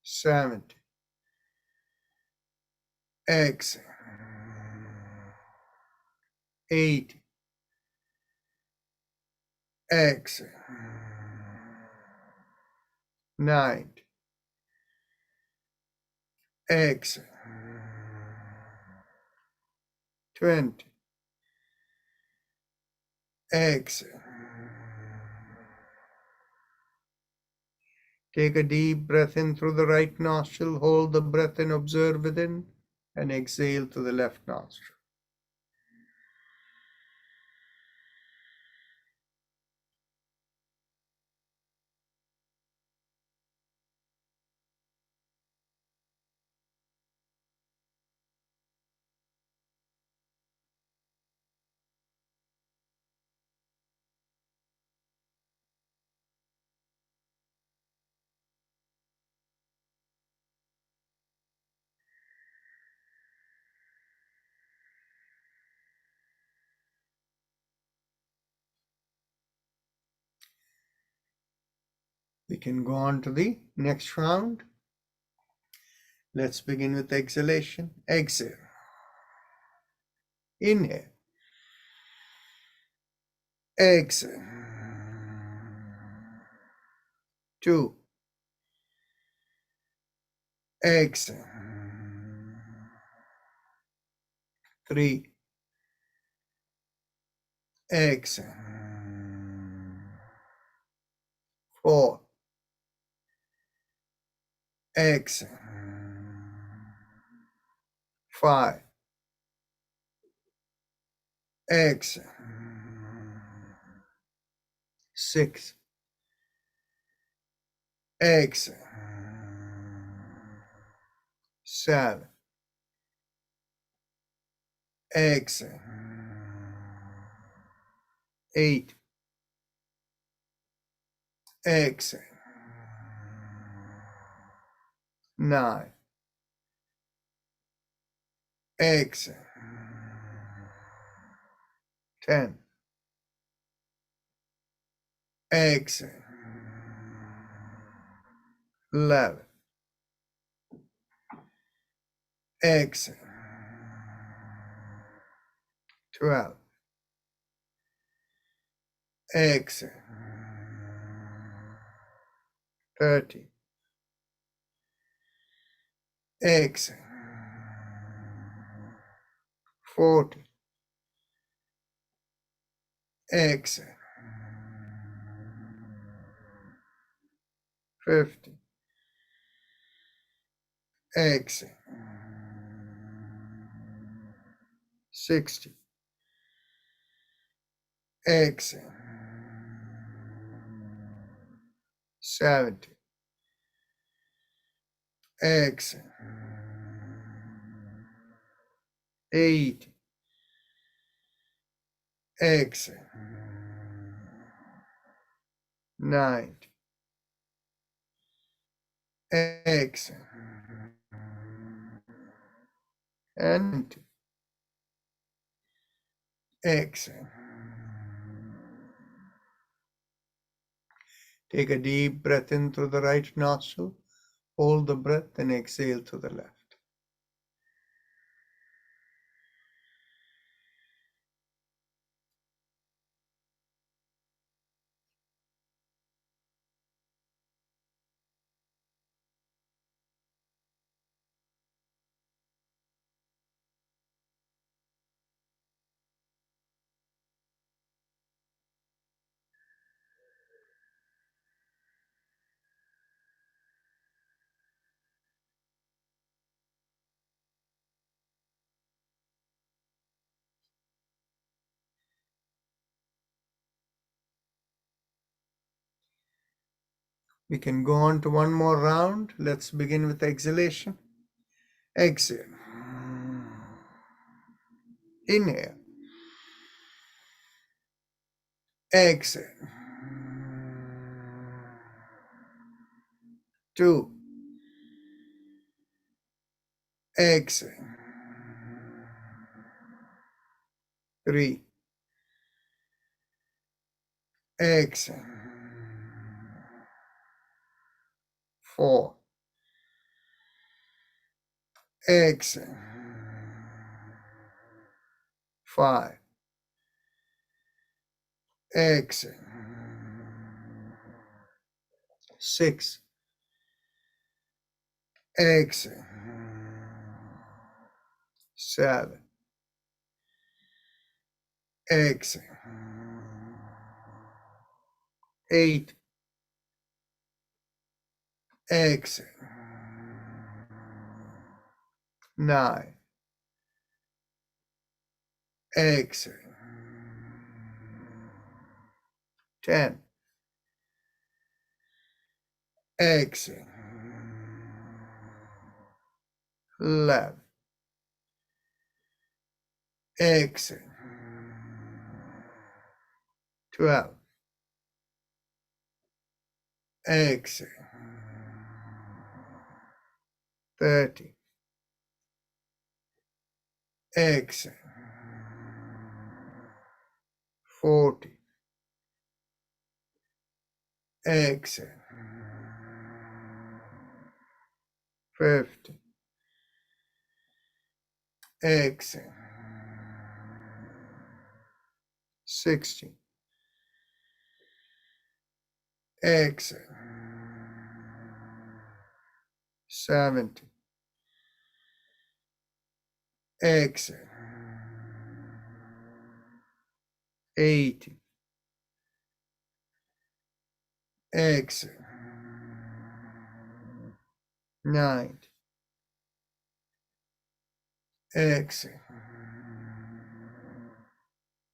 70. Exhale. 80. Exhale. 90. Exhale. 20. Exhale. Take a deep breath in through the right nostril, hold the breath and observe within, and exhale through the left nostril. We can go on to the next round. Let's begin with exhalation. Exhale. Inhale. Exhale. 2. Exhale. 3. Exhale. 4. Exhale. 5. Exhale. 6. Exhale. 7. Exhale. 8. Exhale. 9. Exhale. 10. Exhale. 11. Exhale. 12. Exhale. 13. Exhale. 14. Exhale. 15. Exhale. 60. Exhale. 70. Exhale. 80. Exhale. 90. exhale, and exhale. Take a deep breath in through the right nostril, hold the breath, and exhale through the left. We can go on to one more round. Let's begin with exhalation. Exhale. Inhale. Exhale. 2. Exhale. 3. Exhale. 4. Exhale. 5. Exhale. 6. Exhale. 7. Exhale. 8. Exhale. 9. Exhale. 10. Exhale. 11. Exhale. 12. Exhale. 30. Exhale. 40. Exhale. 50. Exhale. 60. Exhale. 70. Exhale. 80. Exhale. 90. Exhale.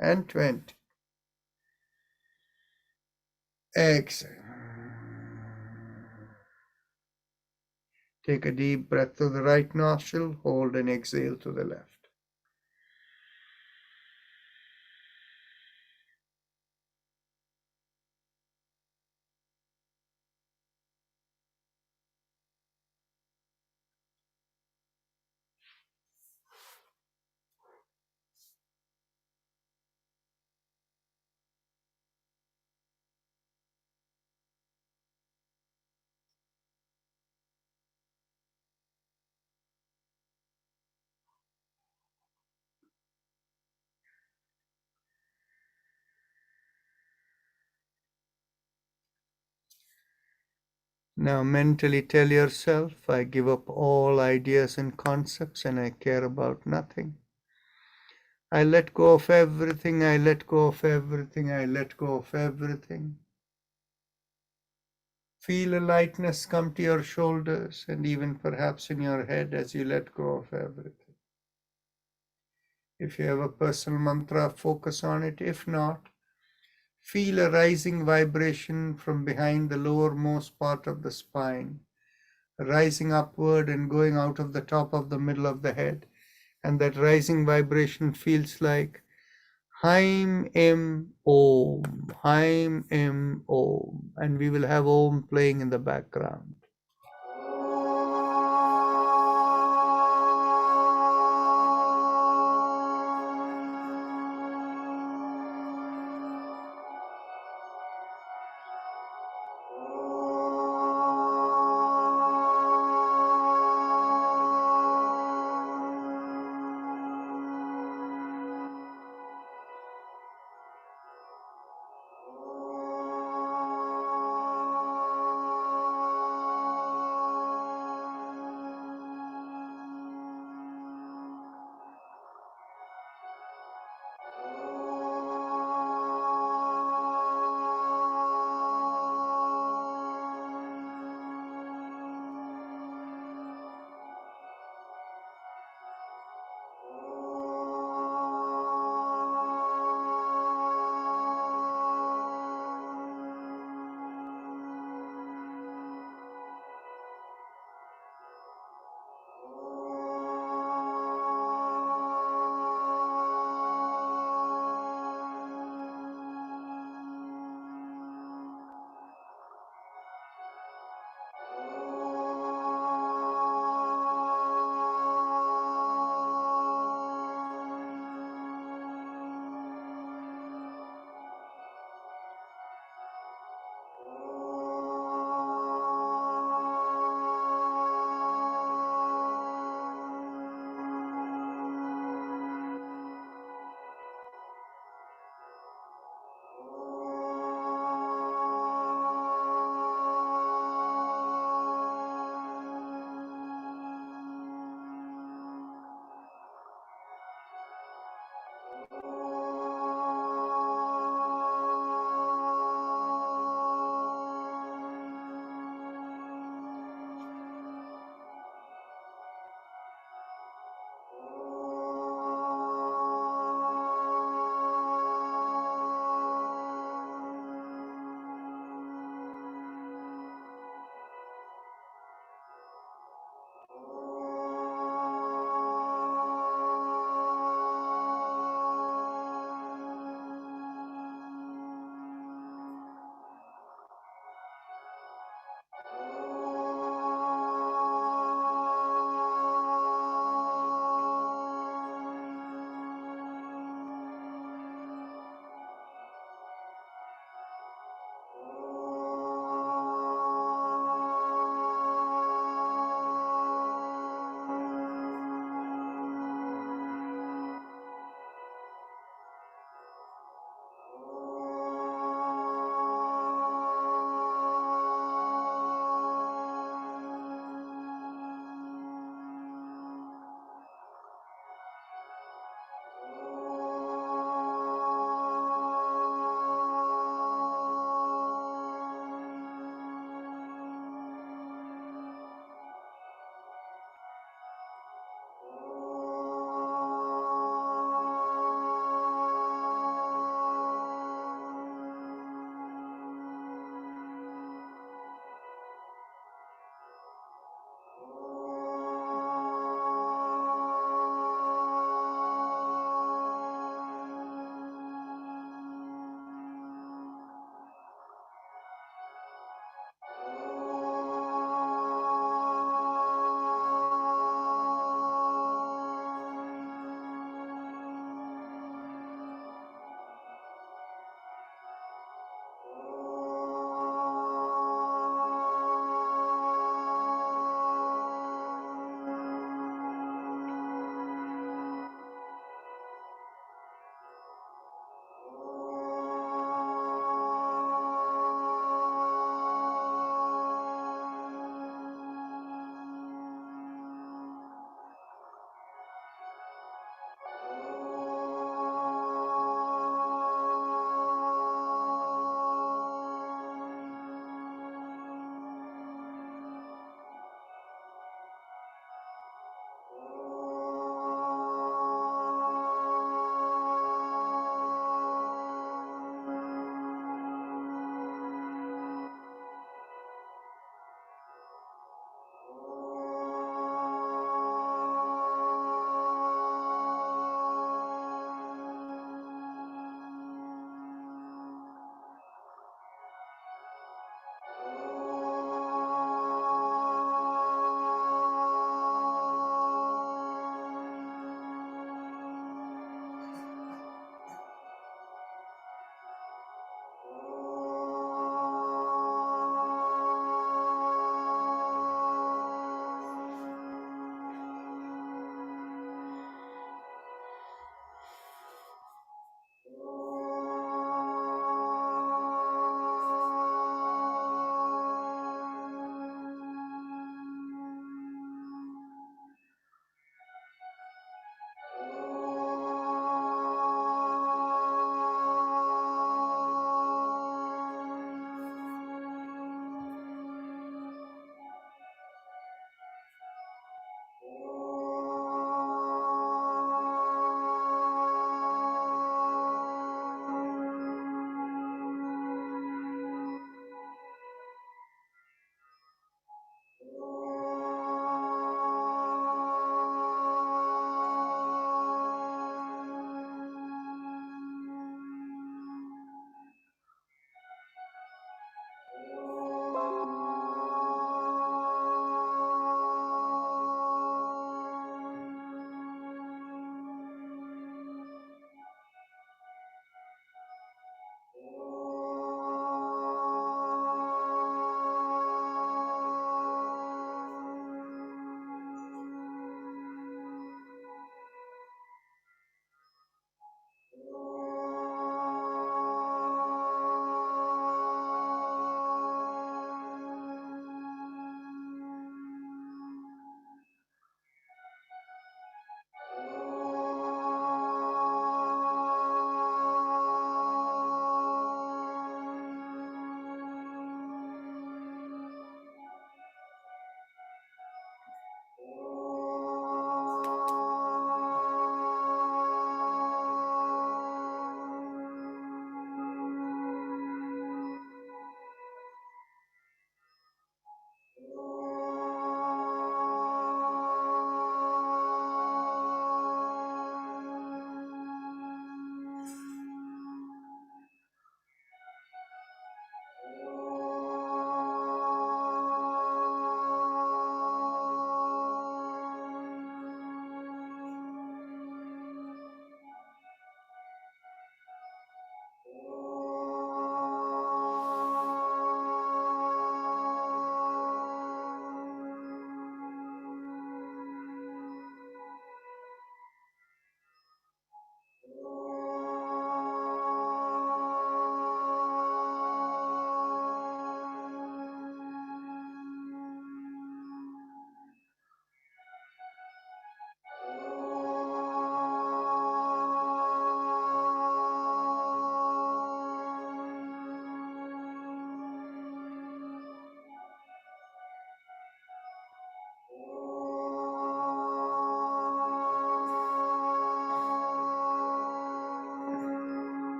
And 20. Exhale. Take a deep breath through the right nostril, hold and exhale to the left. Now mentally tell yourself, I give up all ideas and concepts and I care about nothing. I let go of everything, I let go of everything, I let go of everything. Feel a lightness come to your shoulders and even perhaps in your head as you let go of everything. If you have a personal mantra, focus on it. If not, feel a rising vibration from behind the lowermost part of the spine, rising upward and going out of the top of the middle of the head. And that rising vibration feels like Haim Em Om, Haim Em Om. And we will have Om playing in the background.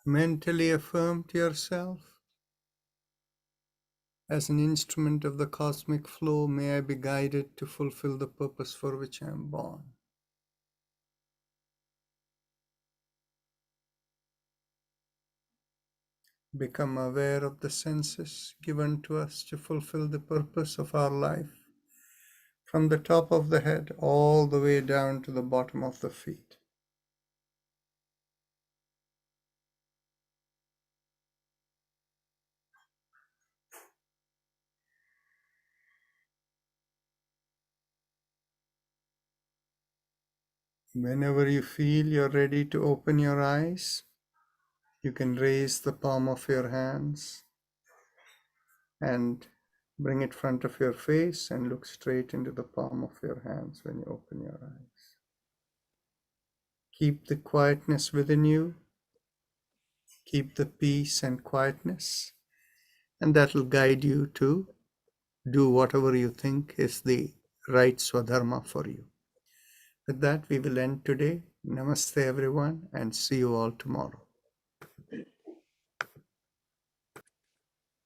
Mentally affirm to yourself, as an instrument of the cosmic flow, may I be guided to fulfill the purpose for which I am born. Become aware of the senses given to us to fulfill the purpose of our life, from the top of the head all the way down to the bottom of the feet. Whenever you feel you're ready to open your eyes, you can raise the palm of your hands and bring it in front of your face and look straight into the palm of your hands when you open your eyes. Keep the quietness within you. Keep the peace and quietness, and that will guide you to do whatever you think is the right swadharma for you. With that, we will end today. Namaste, everyone, and see you all tomorrow.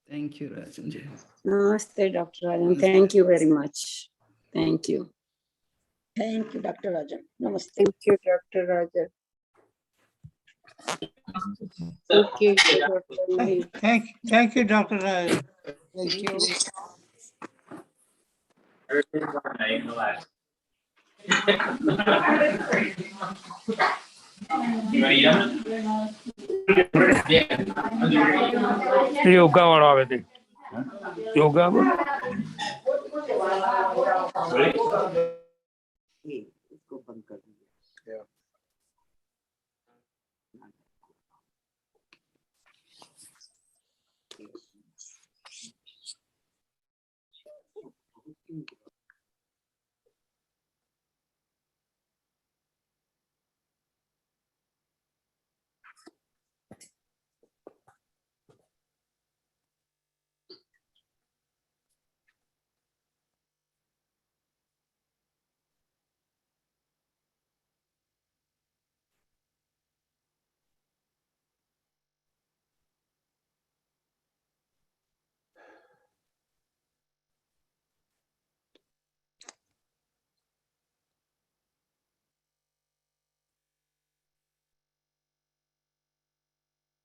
Thank you, Rajan. Namaste, Dr. Rajan. Thank you very much. Thank you. Thank you, Dr. Rajan. Namaste. Thank you, Dr. Rajan. Thank you, Dr. Nahi. Thank you, Dr. Raj. Thank you. Yoga વાળો આવે તે યોગા इसको बंद कर दीजिए।